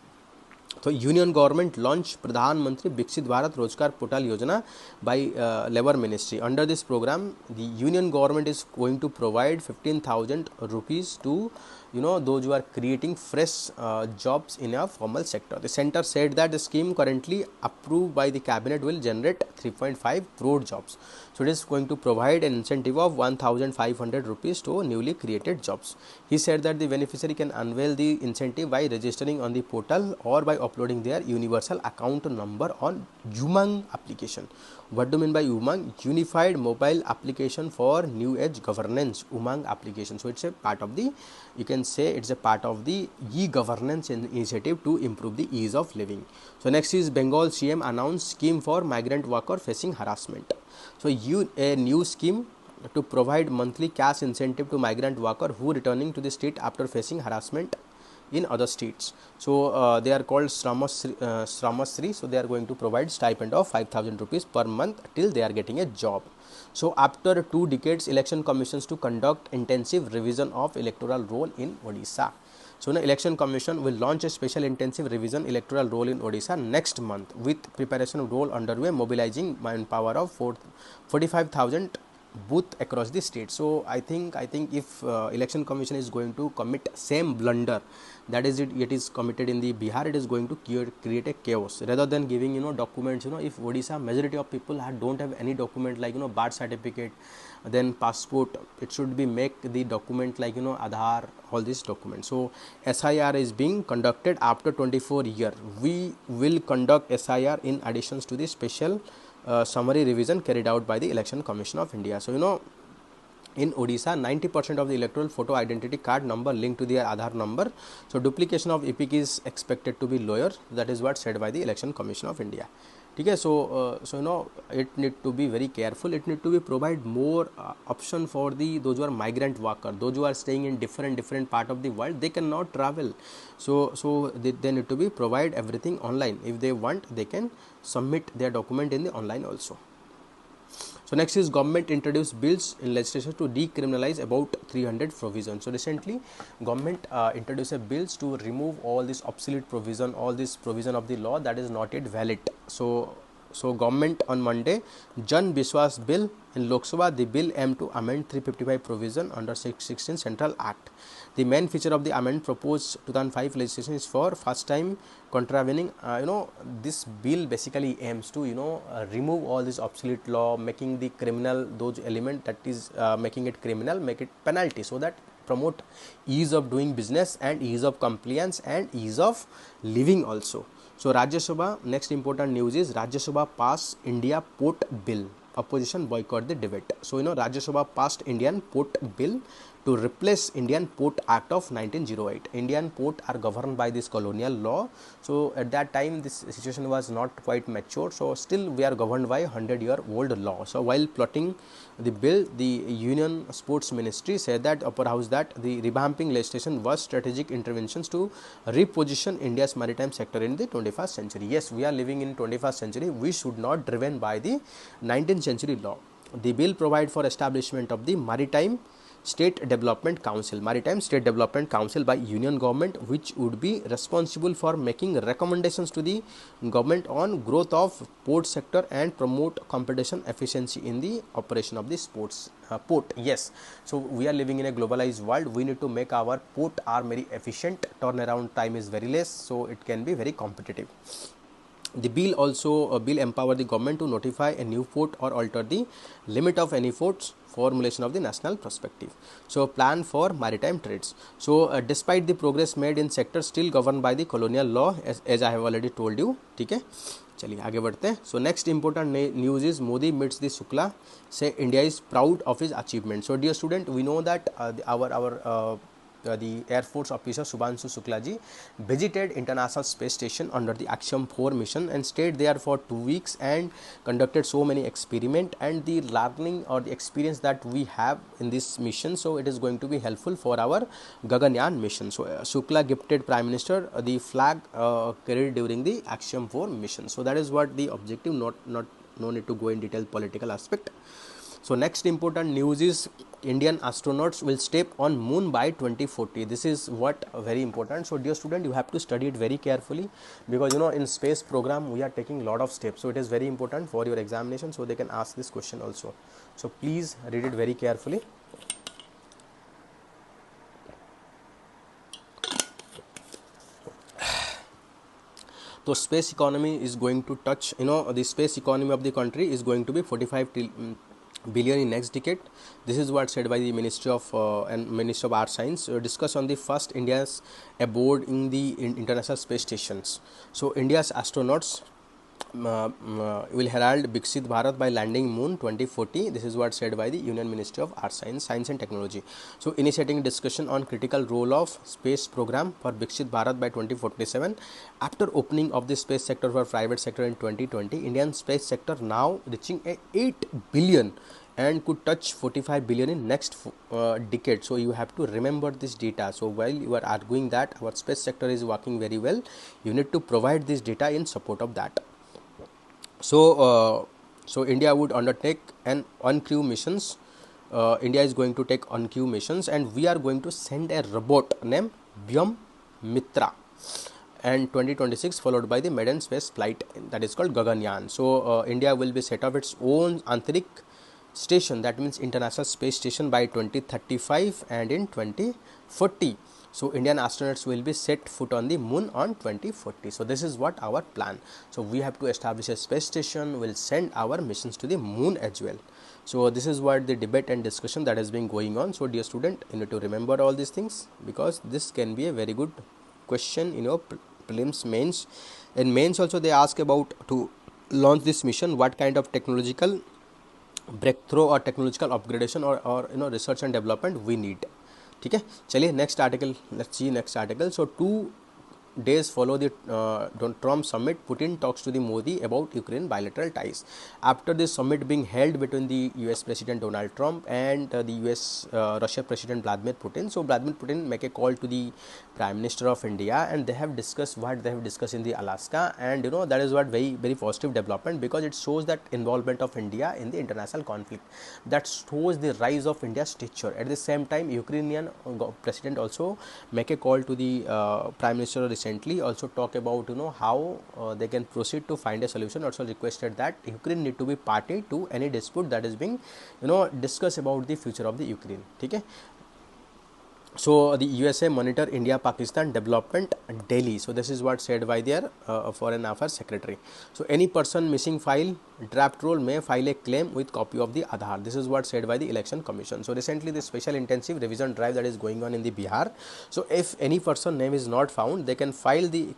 union government launched Pradhan Mantri Viksit Bharat Rozgar Portal Yojana by Labor Ministry. Under this program, the union government is going to provide 15,000 rupees to those who are creating fresh jobs in a formal sector. The center said that the scheme currently approved by the cabinet will generate 3.5 crore jobs. So it is going to provide an incentive of 1,500 rupees to newly created jobs. He said that the beneficiary can avail the incentive by registering on the portal or by uploading their universal account number on Umang application. What do you mean by Umang? Unified Mobile Application for New Age Governance, Umang application. So it's a part of the, you can say it's a part of the e-governance initiative to improve the ease of living. So next is Bengal CM announced scheme for migrant worker facing harassment. So a new scheme to provide monthly cash incentive to migrant worker who returning to the state after facing harassment in other states. So they are called Shramasri. So they are going to provide stipend of 5,000 rupees per month till they are getting a job. So after 2 decades, election commissions to conduct intensive revision of electoral roll in Odisha. So the election commission will launch a special intensive revision electoral roll in Odisha next month with preparation of roll underway, mobilizing manpower of 45,000 booth across the state. So I think if election commission is going to commit same blunder that is it is committed in the Bihar, it is going to create a chaos rather than giving documents. If Odisha majority of people don't have any document like birth certificate, then passport, it should be make the document like Aadhaar, all these documents. So SIR is being conducted after 24 year. We will conduct SIR in additions to the special summary revision carried out by the Election Commission of India. So in Odisha, 90% of the electoral photo identity card number linked to their Aadhaar number. So duplication of EPIC is expected to be lower. That is what said by the Election Commission of India. Okay, so it need to be very careful. It need to be provide more option for those who are migrant worker, those who are staying in different part of the world. They cannot travel, so they need to be provide everything online. If they want, they can submit their document in the online also. So next is government introduced bills in legislation to decriminalize about 300 provisions. So recently government introduced a bills to remove all this obsolete provision, all this provision of the law that is not yet valid. So government on Monday Jan Biswas bill in Lok Sabha. The bill aimed to amend 355 provision under 616 Central Act. The main feature of the amendment proposed 2005 legislation is for first time contravening. This bill basically aims to remove all this obsolete law, making the criminal those element that is making it criminal, make it penalty, so that promote ease of doing business and ease of compliance and ease of living also. So Rajya Sabha, next important news is Rajya Sabha passed India Port Bill. Opposition boycott the debate. So Rajya Sabha passed Indian Port Bill to replace Indian Port Act of 1908. Indian port are governed by this colonial law. So at that time this situation was not quite mature. So still we are governed by 100-year-old law. So while plotting the bill, the Union Sports Ministry said that upper house that the revamping legislation was strategic interventions to reposition India's maritime sector in the 21st century. Yes, we are living in 21st century. We should not driven by the 19th century law. The bill provide for establishment of the Maritime State Development Council, Maritime State Development Council by Union Government, which would be responsible for making recommendations to the government on growth of port sector and promote competition efficiency in the operation of the sports port. Yes, so we are living in a globalized world. We need to make our port are very efficient. Turnaround time is very less, so it can be very competitive. The bill also empower the government to notify a new port or alter the limit of any port's formulation of the national perspective. So plan for maritime trades. So despite the progress made in sector still governed by the colonial law, as I have already told you. ठीक है, चलिए आगे बढ़ते हैं. So next important news is Modi meets the Shukla, say India is proud of his achievement. So dear student, we know that our the Air Force officer Subhanshu Shukla ji visited International Space Station under the Axiom 4 mission and stayed there for 2 weeks and conducted so many experiments, and the learning or the experience that we have in this mission, so it is going to be helpful for our Gaganyaan mission. So Shukla gifted Prime Minister the flag carried during the Axiom 4 mission. So that is what the objective, no need to go in detail political aspect. So next important news is Indian astronauts will step on moon by 2040. This is what very important. So dear student, you have to study it very carefully, because you know in space program we are taking lot of steps. So it is very important for your examination. So they can ask this question also. So please read it very carefully. So space economy is going to touch, you know, the space economy of the country is going to be 45 billion in next decade. This is what said by the Ministry of Art Science. Discuss on the first India's aboard in the international space stations. So India's astronauts will herald Viksit Bharat by landing moon 2040. This is what said by the Union Ministry of Art Science and Technology. So initiating discussion on critical role of space program for Viksit Bharat by 2047. After opening of the space sector for private sector in 2020, Indian space sector now reaching 8 billion and could touch 45 billion in next decade. So you have to remember this data. So while you are arguing that our space sector is working very well, you need to provide this data in support of that. So India would undertake an uncrew missions. India is going to take uncrew missions, and we are going to send a robot named Vyam Mitra, and 2026 followed by the maiden space flight that is called Gaganyaan. So India will be set up its own Antarik station, that means International Space Station, by 2035 and in 2040. So Indian astronauts will be set foot on the moon on 2040. So this is what our plan. So we have to establish a space station, will send our missions to the moon as well. So this is what the debate and discussion that has been going on. So dear student, you need to remember all these things, because this can be a very good question in your prelims, mains. In mains also they ask about, to launch this mission, what kind of technological breakthrough or technological upgradation or you know research and development we need. ठीक है, चलिए next article, let's see next article. So 2 days follow the Trump summit, Putin talks to the Modi about Ukraine bilateral ties. After this summit being held between the US President Donald Trump and the US Russia President Vladimir Putin, so Vladimir Putin make a call to the Prime Minister of India, and they have discussed what they have discussed in the Alaska, and you know that is what very positive development, because it shows that involvement of India in the international conflict, that shows the rise of India's stature. At the same time, Ukrainian President also make a call to the Prime Minister recently, also talk about you know how they can proceed to find a solution. Also requested that Ukraine need to be party to any dispute that is being you know discussed about the future of the Ukraine. ठीक है. So the USA monitor India-Pakistan development daily. So this is what said by their Foreign Affairs Secretary. So any person missing file draft roll may file a claim with copy of the Aadhaar. This is what said by the Election Commission. So recently the special intensive revision drive that is going on in the Bihar. So if any person name is not found, they can file the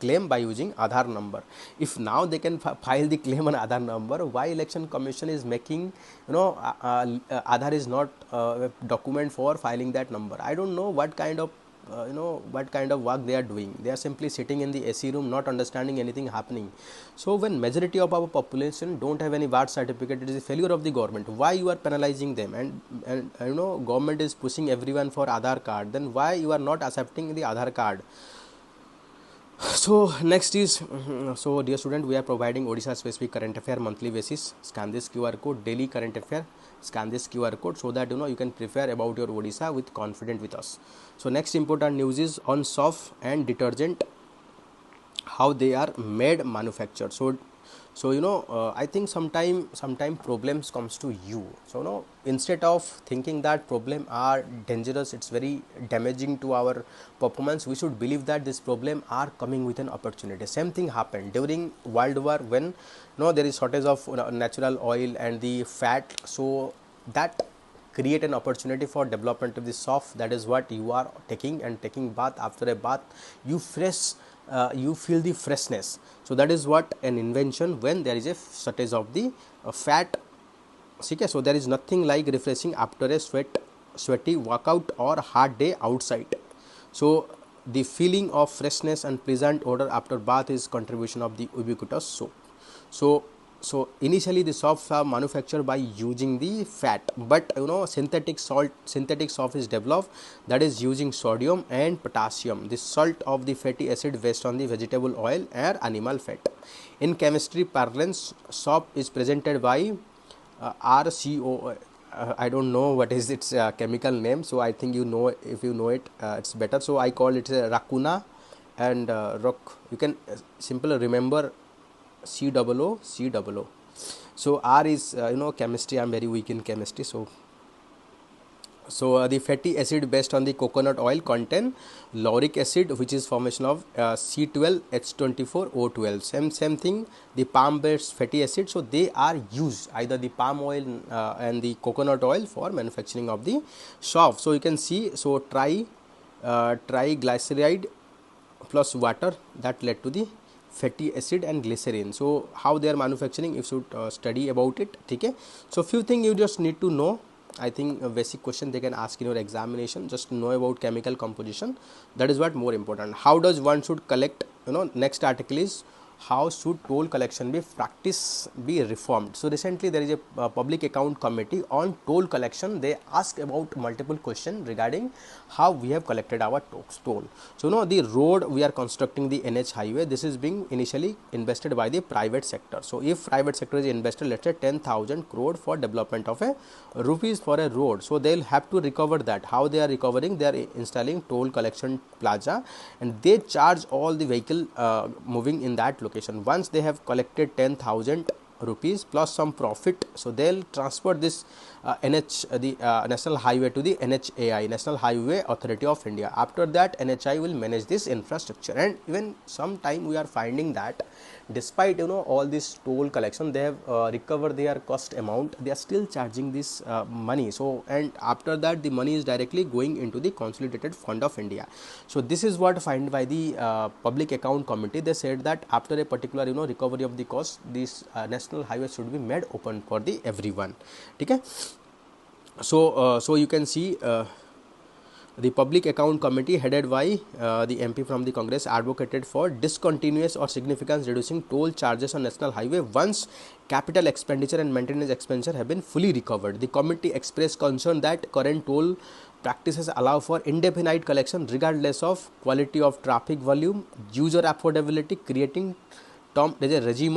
claim by using Aadhaar number. If now they can file the claim on Aadhaar number, why Election Commission is making you know Aadhaar is not a document for filing that number? I don't know what kind of what kind of work they are doing. They are simply sitting in the AC room, not understanding anything happening. So when majority of our population don't have any birth certificate, it is a failure of the government. Why you are penalizing them? And you know government is pushing everyone for Aadhaar card, then why you are not accepting the Aadhaar card? So next is, so dear student, we are providing Odisha specific current affair monthly basis. Scan this QR code, daily current affair. Scan this QR code so that you know you can prepare about your Odisha with confidence with us. So next important news is on soap and detergent, how they are made, manufactured. So you know I think sometime problems comes to you. So no, instead of thinking that problem are dangerous, it's very damaging to our performance, we should believe that this problem are coming with an opportunity. Same thing happened during World War when there is shortage of natural oil and the fat, so that create an opportunity for development of the soap. That is what you are taking, and taking bath, after a bath you feel the freshness. So that is what an invention when there is a shortage of the fat. Okay, so there is nothing like refreshing after a sweat sweaty workout or hard day outside. So the feeling of freshness and pleasant odor after bath is contribution of the ubiquitous soap. So initially the soaps are manufactured by using the fat, but synthetic soap is developed that is using sodium and potassium, the salt of the fatty acid based on the vegetable oil or animal fat. In chemistry parlance, soap is presented by RCO. I don't know what is its chemical name, so I think if you know it, it's better. So I call it racuna and rock. You can simply remember COO. So R is chemistry. I'm very weak in chemistry. So the fatty acid based on the coconut oil contain lauric acid, which is formation of C12H24O12. Same thing, the palm based fatty acid. So they are used, either the palm oil and the coconut oil, for manufacturing of the soap. So you can see, so triglyceride plus water, that led to the fatty acid and glycerin. So how they are manufacturing, you should study about it. Okay, so few things you just need to know. I think a basic question they can ask in your examination, just know about chemical composition. That is what more important. How does one should collect? Next article is how should toll collection be reformed. So recently there is a public account committee on toll collection. They ask about multiple questions regarding how we have collected our toll. So the road we are constructing, the NH highway, this is being initially invested by the private sector. So if private sector is invested, let's say 10,000 crore for development of a rupees for a road, so they will have to recover that. How they are recovering? They are installing toll collection plaza, and they charge all the vehicle moving in that location. Once they have collected 10,000 rupees plus some profit, so they'll transfer this national highway to the NHAI, National Highway Authority of India. After that, NHAI will manage this infrastructure. And even sometime we are finding that despite all this toll collection, they have recovered their cost amount, they are still charging this money. So and after that the money is directly going into the consolidated fund of India. So this is what found by the public account committee. They said that after a particular recovery of the cost, this national highway should be made open for the everyone. Okay, so you can see the public account committee headed by the MP from the Congress advocated for discontinuous or significance reducing toll charges on national highway once capital expenditure and maintenance expenditure have been fully recovered. The committee expressed concern that current toll practices allow for indefinite collection regardless of quality of traffic volume, user affordability, creating there's a regime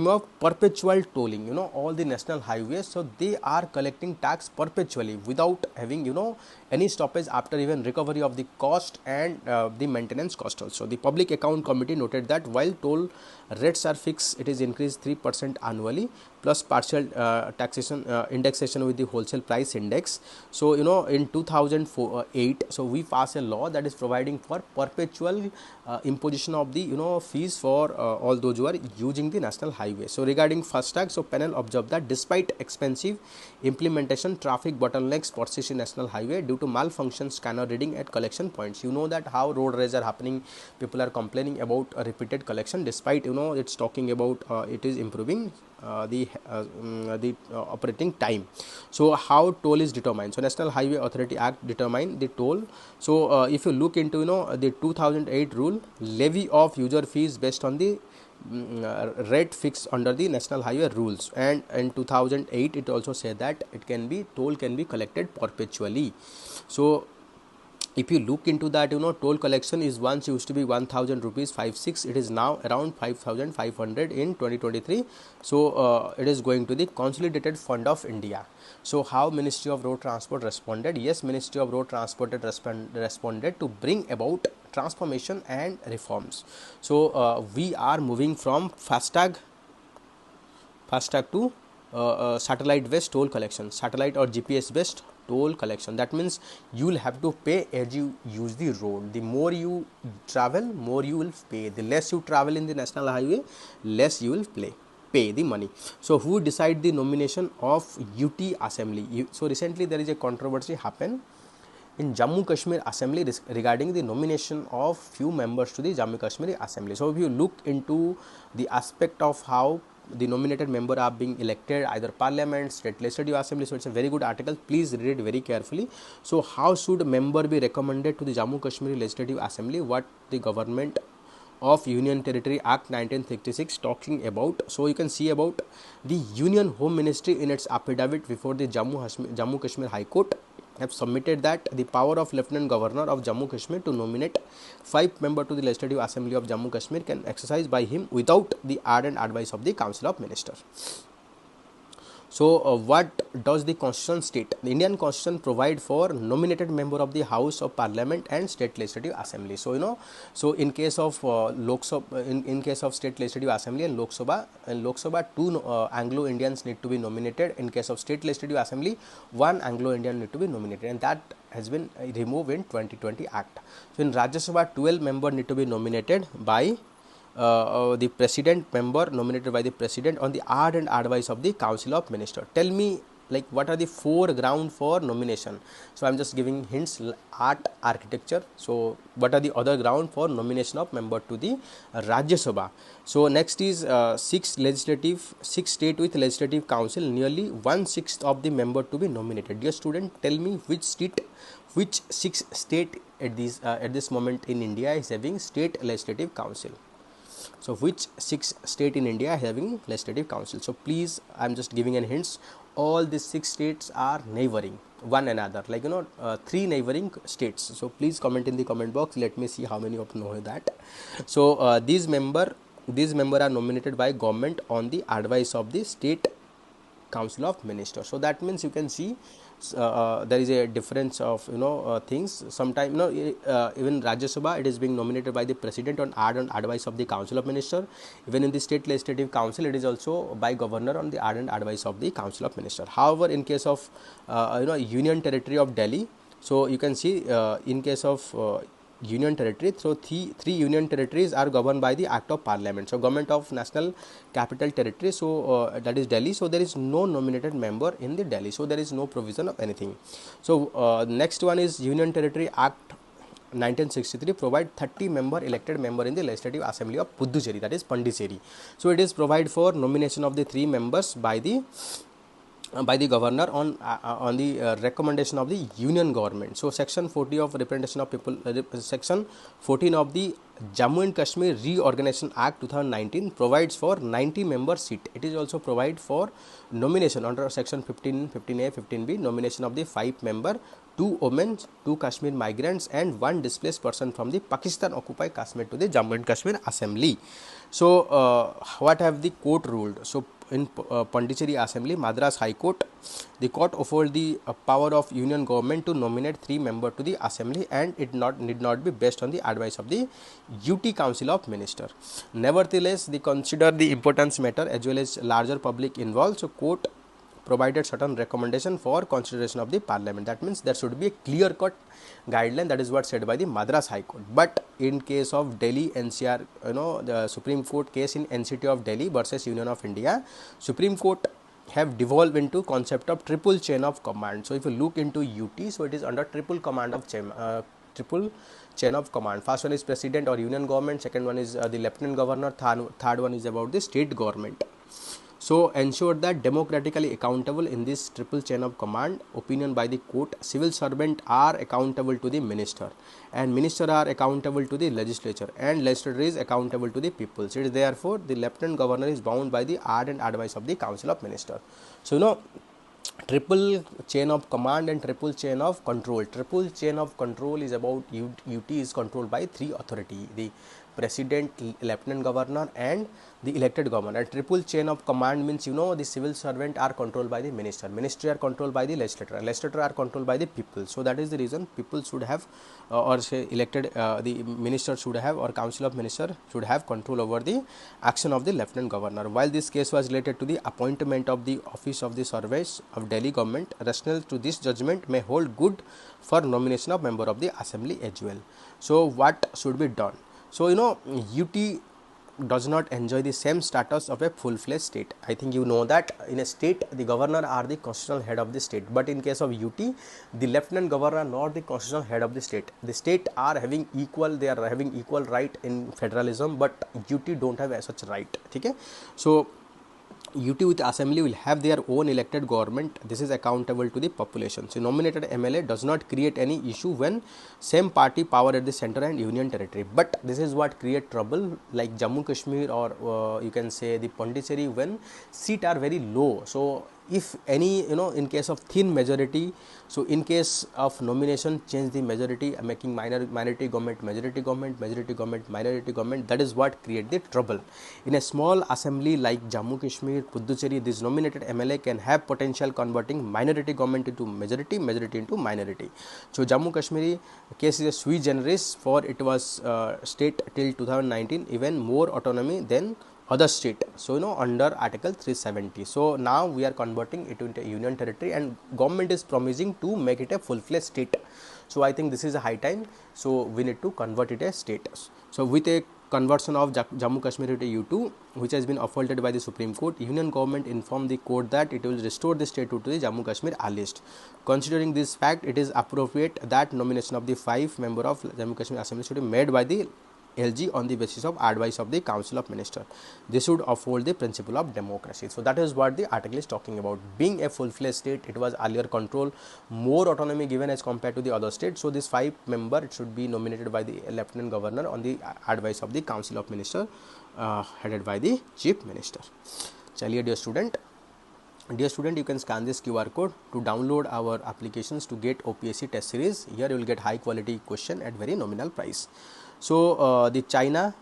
of perpetual tolling. All the national highways, so they are collecting tax perpetually without having any stoppage after even recovery of the cost and the maintenance cost also. The public account committee noted that while toll rates are fixed, it is increased 3% annually plus partial taxation indexation with the wholesale price index. So in 2008, so we passed a law that is providing for perpetual imposition of the fees for all those who are using the national highway. So regarding FASTag, so panel observed that despite expensive implementation, traffic bottlenecks persist in national highway due to malfunction scanner reading at collection points. You know that how road rage are happening, people are complaining about a repeated collection despite it's talking about it is improving the operating time. So how toll is determined? So National Highway Authority Act determine the toll. So if you look into the 2008 rule, levy of user fees based on the rate fixed under the National Highway rules, and in 2008 it also said that toll can be collected perpetually. So if you look into that, toll collection is once used to be 1,000 rupees 56, it is now around 5,500 in 2023. So it is going to the consolidated fund of India. So how Ministry of Road Transport responded? Yes, Ministry of Road Transport responded to bring about transformation and reforms. So we are moving from FASTag to satellite based toll collection, satellite or GPS based toll collection. That means you will have to pay as you use the road. The more you travel, more you will pay. The less you travel in the national highway, less you will pay the money. So who decide the nomination of UT Assembly? So recently there is a controversy happened in Jammu Kashmir Assembly regarding the nomination of few members to the Jammu Kashmir Assembly. So if you look into the aspect of how the nominated member are being elected either parliament, state legislative assembly. So it's a very good article, please read it very carefully. So how should member be recommended to the Jammu Kashmir Legislative Assembly? What the Government of Union Territory Act 1966 talking about. So you can see about the Union Home Ministry in its affidavit before the Jammu Kashmir High Court have submitted that the power of Lieutenant Governor of Jammu Kashmir to nominate 5 members to the Legislative Assembly of Jammu Kashmir can exercise by him without the ardent advice of the Council of Ministers. So what does the constitution state? The Indian constitution provide for nominated member of the House of Parliament and State Legislative Assembly. So so in case of Lok Sabha, in case of State Legislative Assembly and Lok Sabha, 2 Anglo-Indians need to be nominated. In case of State Legislative Assembly, 1 Anglo-Indian need to be nominated, and that has been removed in 2020 Act. So in Rajya Sabha, 12 members need to be nominated by the president, member nominated by the president on the ardent advice of the Council of Ministers. Tell me, like, what are the 4 grounds for nomination? So I'm just giving hints: art, architecture. So what are the other ground for nomination of member to the Rajya Sabha? So next is 6 state with legislative council, nearly 1/6 of the member to be nominated. Dear student, tell me which 6 state at this moment in India is having state legislative council. So which 6 state in India having legislative council? So please, I'm just giving an hints. All these 6 states are neighboring one another, like 3 neighboring states. So please comment in the comment box. Let me see how many of you know that. So these member are nominated by government on the advice of the State Council of Ministers. So that means you can see there is a difference of things. Sometimes even Rajya Sabha, it is being nominated by the president on advice of the Council of Ministers. Even in the State Legislative Council, it is also by governor on the ardent advice of the Council of Ministers. However, in case of Union Territory of Delhi, so you can see in case of Union Territory, so three Union Territories are governed by the Act of Parliament. So Government of National Capital Territory, so that is Delhi. So there is no nominated member in the Delhi. So there is no provision of anything. So next one is Union Territory Act 1963 provide 30 elected member in the Legislative Assembly of Puducherry, that is Pondicherry. So it is provide for nomination of the 3 members by the governor on the recommendation of the union government. So section 40 of representation of people, section 14 of the Jammu and Kashmir Reorganization Act 2019 provides for 90 member seat. It is also provide for nomination under section 15, 15A, 15B, nomination of the 5 member, 2 women, 2 Kashmir migrants and 1 displaced person from the Pakistan occupied Kashmir to the Jammu and Kashmir Assembly. So what have the court ruled? So in Pondicherry Assembly, Madras High Court, the court afford the power of union government to nominate 3 members to the assembly, and it need not be based on the advice of the UT Council of Ministers. Nevertheless, they consider the importance matter as well as larger public involved. So court provided certain recommendation for consideration of the parliament. That means there should be a clear cut guideline. That is what said by the Madras High Court. But in case of Delhi NCR, the Supreme Court case in NCT of Delhi versus Union of India, Supreme Court have devolved into concept of triple chain of command. So if you look into UT, so it is under triple chain of command. First one is president or union government, second one is the lieutenant governor, third one is about the state government. So ensure that democratically accountable in this triple chain of command. Opinion by the court: civil servant are accountable to the minister, and minister are accountable to the legislature, and legislature is accountable to the people. So therefore the lieutenant governor is bound by the ardent advice of the Council of Ministers. So triple chain of command and triple chain of control. Triple chain of control is about UT is controlled by 3 authority: the president, lieutenant governor and the elected governor. And triple chain of command means the civil servant are controlled by the minister, ministry are controlled by the legislature, legislature are controlled by the people. So that is the reason people should have or say elected the minister should have, or council of minister should have control over the action of the lieutenant governor. While this case was related to the appointment of the office of the service of Delhi government, rational to this judgment may hold good for nomination of member of the assembly as well. So what should be done? So UT does not enjoy the same status of a full-fledged state. I think you know that in a state the governor are the constitutional head of the state, but in case of UT the lieutenant governor are not the constitutional head of the state. The state are having equal, they are having equal right in federalism, but UT don't have such right. Okay? So UT with assembly will have their own elected government. This is accountable to the population. So nominated MLA does not create any issue when same party power at the center and union territory. But this is what create trouble, like Jammu Kashmir or you can say the Pondicherry, when seat are very low. So if any, in case of thin majority, so in case of nomination, change the majority, making minority government, majority government, majority government, minority government. That is what create the trouble. In a small assembly like Jammu Kashmir, Puducherry, this nominated MLA can have potential converting minority government into majority, majority into minority. So Jammu Kashmiri case is a sui generis, for it was state till 2019 even more autonomy than other state, so under article 370. so now we are converting it into a union territory, and government is promising to make it a full-fledged state. So I think this is a high time, so we need to convert it a state. So with a conversion of Jammu Kashmir to U2, which has been upheld by the Supreme Court, union government informed the court that it will restore the statehood to the Jammu Kashmir earliest. Considering this fact, it is appropriate that nomination of the 5 members of Jammu Kashmir Assembly should be made by the LG on the basis of advice of the Council of Ministers. This would uphold the principle of democracy. So that is what the article is talking about. Being a full-fledged state, it was earlier control, more autonomy given as compared to the other states. So this 5 member, it should be nominated by the Lieutenant Governor on the advice of the Council of Ministers, headed by the Chief Minister. Chaliye dear student, you can scan this QR code to download our applications to get OPSC test series. Here you will get high quality question at very nominal price. So the China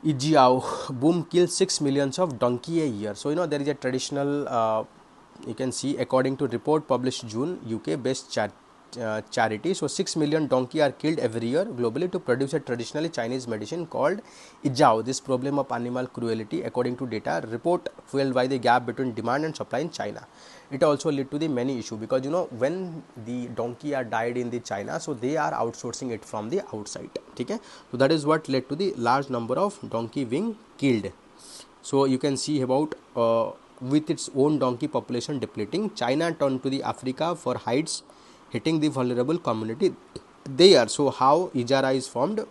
Ijiao boom kills 6 millions of donkey a year. So there is a traditional, you can see, according to report published June, UK based charity. So 6 million donkey are killed every year globally to produce a traditionally Chinese medicine called Ijiao. This problem of animal cruelty, according to data report fueled by the gap between demand and supply in China. It also led to the many issue, because when the donkey are died in the China, so they are outsourcing it from the outside. Okay, so that is what led to the large number of donkey being killed. So you can see about with its own donkey population depleting, China turned to the Africa for hides, hitting the vulnerable community there. So how Ijara is formed?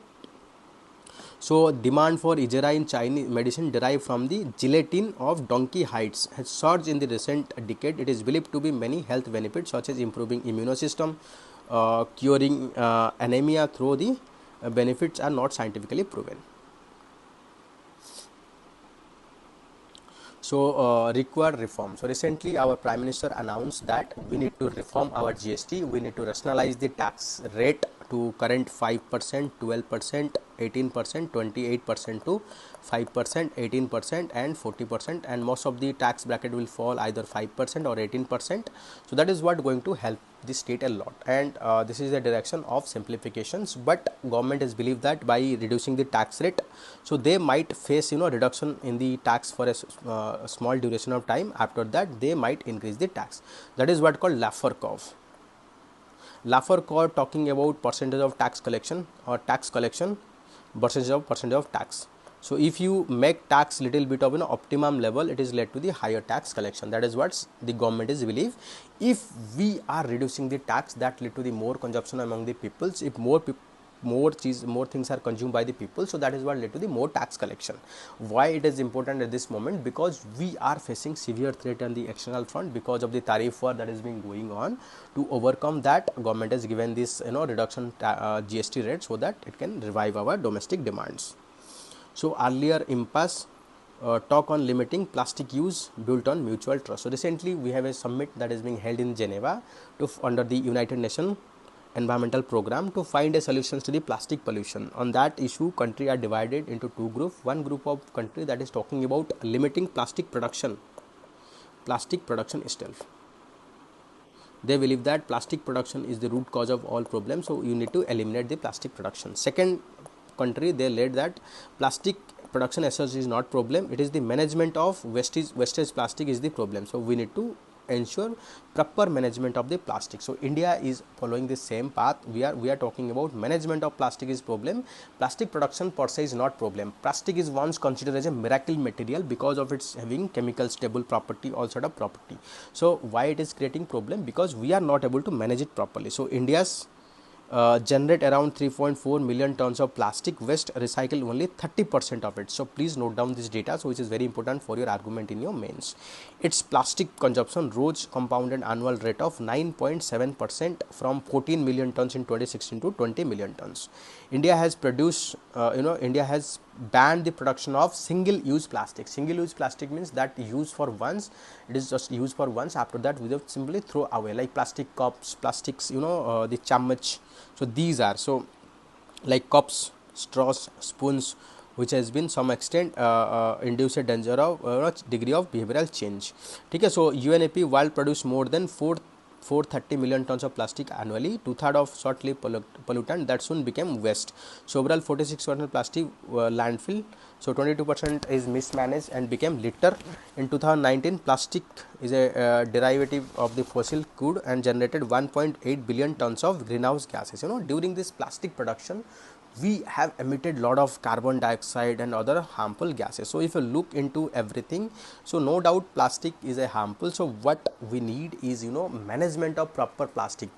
So demand for Ijara in Chinese medicine derived from the gelatin of donkey hides has surged in the recent decade. It is believed to be many health benefits such as improving immune system, curing anemia, though the benefits are not scientifically proven. So require reform. So recently our Prime Minister announced that we need to reform our GST. We need to rationalize the tax rate to current 5%, 12%, 18%, 28% to 5%, 18% and 40%, and most of the tax bracket will fall either 5% or 18%. So that is what going to help the state a lot, and this is the direction of simplifications. But government is believed that by reducing the tax rate, so they might face reduction in the tax for a small duration of time. After that they might increase the tax. That is what called Laffer curve. Laffer curve talking about percentage of tax collection or tax collection versus percentage of tax. So if you make tax little bit of optimum level, it is led to the higher tax collection. That is what the government is believe. If we are reducing the tax, that lead to the more consumption among the peoples. If more things are consumed by the people, so that is what led to the more tax collection. Why it is important at this moment? Because we are facing severe threat on the external front because of the tariff war that is being going on. To overcome that, government has given this reduction GST rate so that it can revive our domestic demands. So earlier impasse, talk on limiting plastic use built on mutual trust. So recently we have a summit that is being held in Geneva under the United Nations Environmental Program to find a solutions to the plastic pollution. On that issue, countries are divided into two groups. One group of country that is talking about limiting plastic production itself. They believe that plastic production is the root cause of all problems, so you need to eliminate the plastic production. Second country, they led that plastic production as such is not problem, it is the management of wastage plastic is the problem. So we need to ensure proper management of the plastic. So India is following the same path. We are talking about management of plastic is problem. Plastic production per se is not problem. Plastic is once considered as a miracle material because of its having chemical stable property, all sort of property. So why it is creating problem? Because we are not able to manage it properly. So India's generate around 3.4 million tons of plastic waste, recycle only 30% of it. So please note down this data, so which is very important for your argument in your mains. Its plastic consumption rose compounded annual rate of 9.7% from 14 million tons in 2016 to 20 million tons. India has produced, India has banned the production of single-use plastic. Single-use plastic means that used for once, it is just used for once. After that, we have simply throw away, like plastic cups, plastics, the chammach. So these are like cups, straws, spoons, which has been some extent induce a danger of degree of behavioral change. Okay, so UNEP world produce more than 430 million tons of plastic annually, two-thirds of short-lived pollutant that soon became waste. So overall 46% plastic landfill, so 22% is mismanaged and became litter. In 2019, plastic is a derivative of the fossil crude and generated 1.8 billion tons of greenhouse gases. During this plastic production, we have emitted lot of carbon dioxide and other harmful gases. So if you look into everything, so no doubt plastic is a harmful. So what we need is management of proper plastic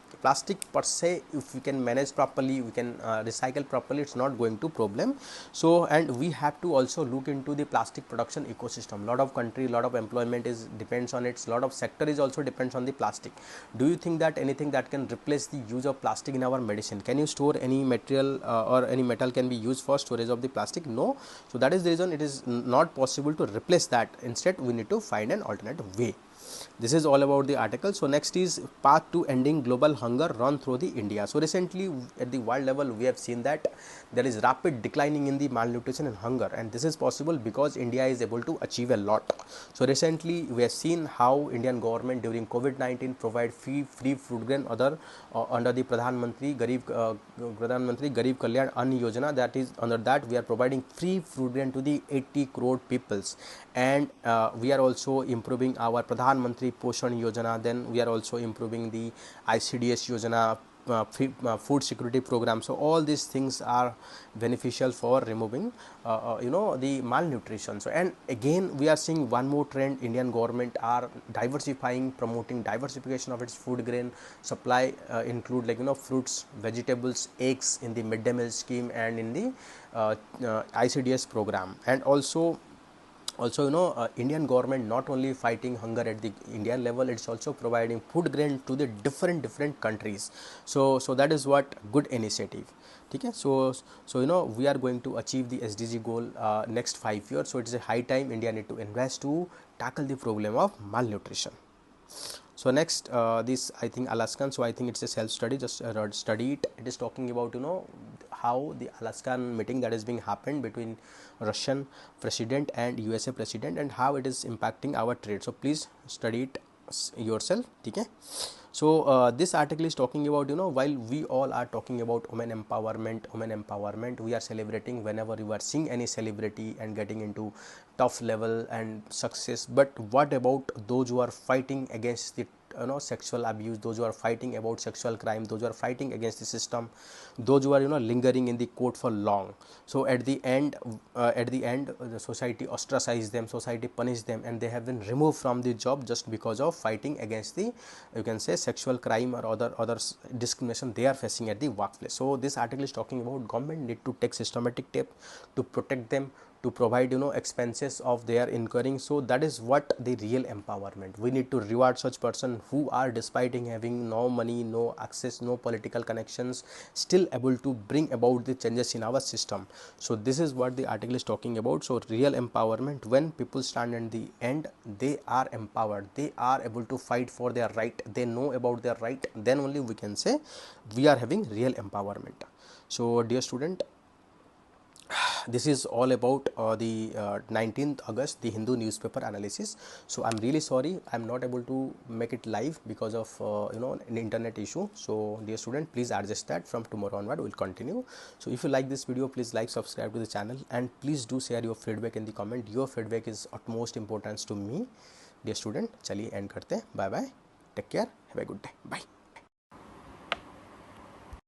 per se. If we can manage properly, we can recycle properly, it's not going to problem. So and we have to also look into the plastic production ecosystem. Lot of country, lot of employment is depends on it, lot of sector is also depends on the plastic. Do you think that anything that can replace the use of plastic in our medicine? Can you store any material or any metal can be used for storage of the plastic? No. So that is the reason it is not possible to replace that. Instead we need to find an alternative way. This is all about the article. So next is path to ending global hunger run through the India. So recently at the world level we have seen that there is rapid declining in the malnutrition and hunger, and this is possible because India is able to achieve a lot. So recently we have seen how Indian government during COVID-19 provide free food grain other under the Pradhan Mantri Garib Kalyan Ann Yojana. That is, under that we are providing free food grain to the 80 crore peoples, and we are also improving our Pradhan Mantri Poshan Yojana. Then we are also improving the ICDS Yojana, food security program. So all these things are beneficial for removing the malnutrition. So and again we are seeing one more trend. Indian government are diversifying, promoting diversification of its food grain supply, include like fruits, vegetables, eggs in the midday meal scheme and in the ICDS program. And also Indian government not only fighting hunger at the Indian level, it's also providing food grain to the different countries. So that is what good initiative. Okay, so we are going to achieve the SDG goal next 5 years. So it is a high time India need to invest to tackle the problem of malnutrition. So next this I think Alaskan. So I think it's a self study, just study it. It is talking about how the Alaskan meeting that is being happened between Russian president and USA president and how it is impacting our trade. So please study it yourself. Okay. So this article is talking about while we all are talking about women empowerment, we are celebrating whenever you are seeing any celebrity and getting into tough level and success. But what about those who are fighting against the sexual abuse, those who are fighting about sexual crime, those who are fighting against the system, those who are lingering in the court for long? So at the end the society ostracized them, society punished them, and they have been removed from the job just because of fighting against the, you can say, sexual crime or other discrimination they are facing at the workplace. So this article is talking about government need to take systematic step to protect them, to provide expenses of their incurring. So that is what the real empowerment. We need to reward such person who are, despite having no money, no access, no political connections, still able to bring about the changes in our system. So this is what the article is talking about. So real empowerment, when people stand at the end, they are empowered, they are able to fight for their right, they know about their right, then only we can say we are having real empowerment. So dear student, this is all about the 19th August, the Hindu newspaper analysis. So I'm really sorry I'm not able to make it live because of an internet issue. So dear student, please adjust that. From tomorrow onward we'll continue. So if you like this video, please like, subscribe to the channel, and please do share your feedback in the comment. Your feedback is utmost importance to me. Dear student, chaliye end karte. Bye bye, take care, have a good day, bye.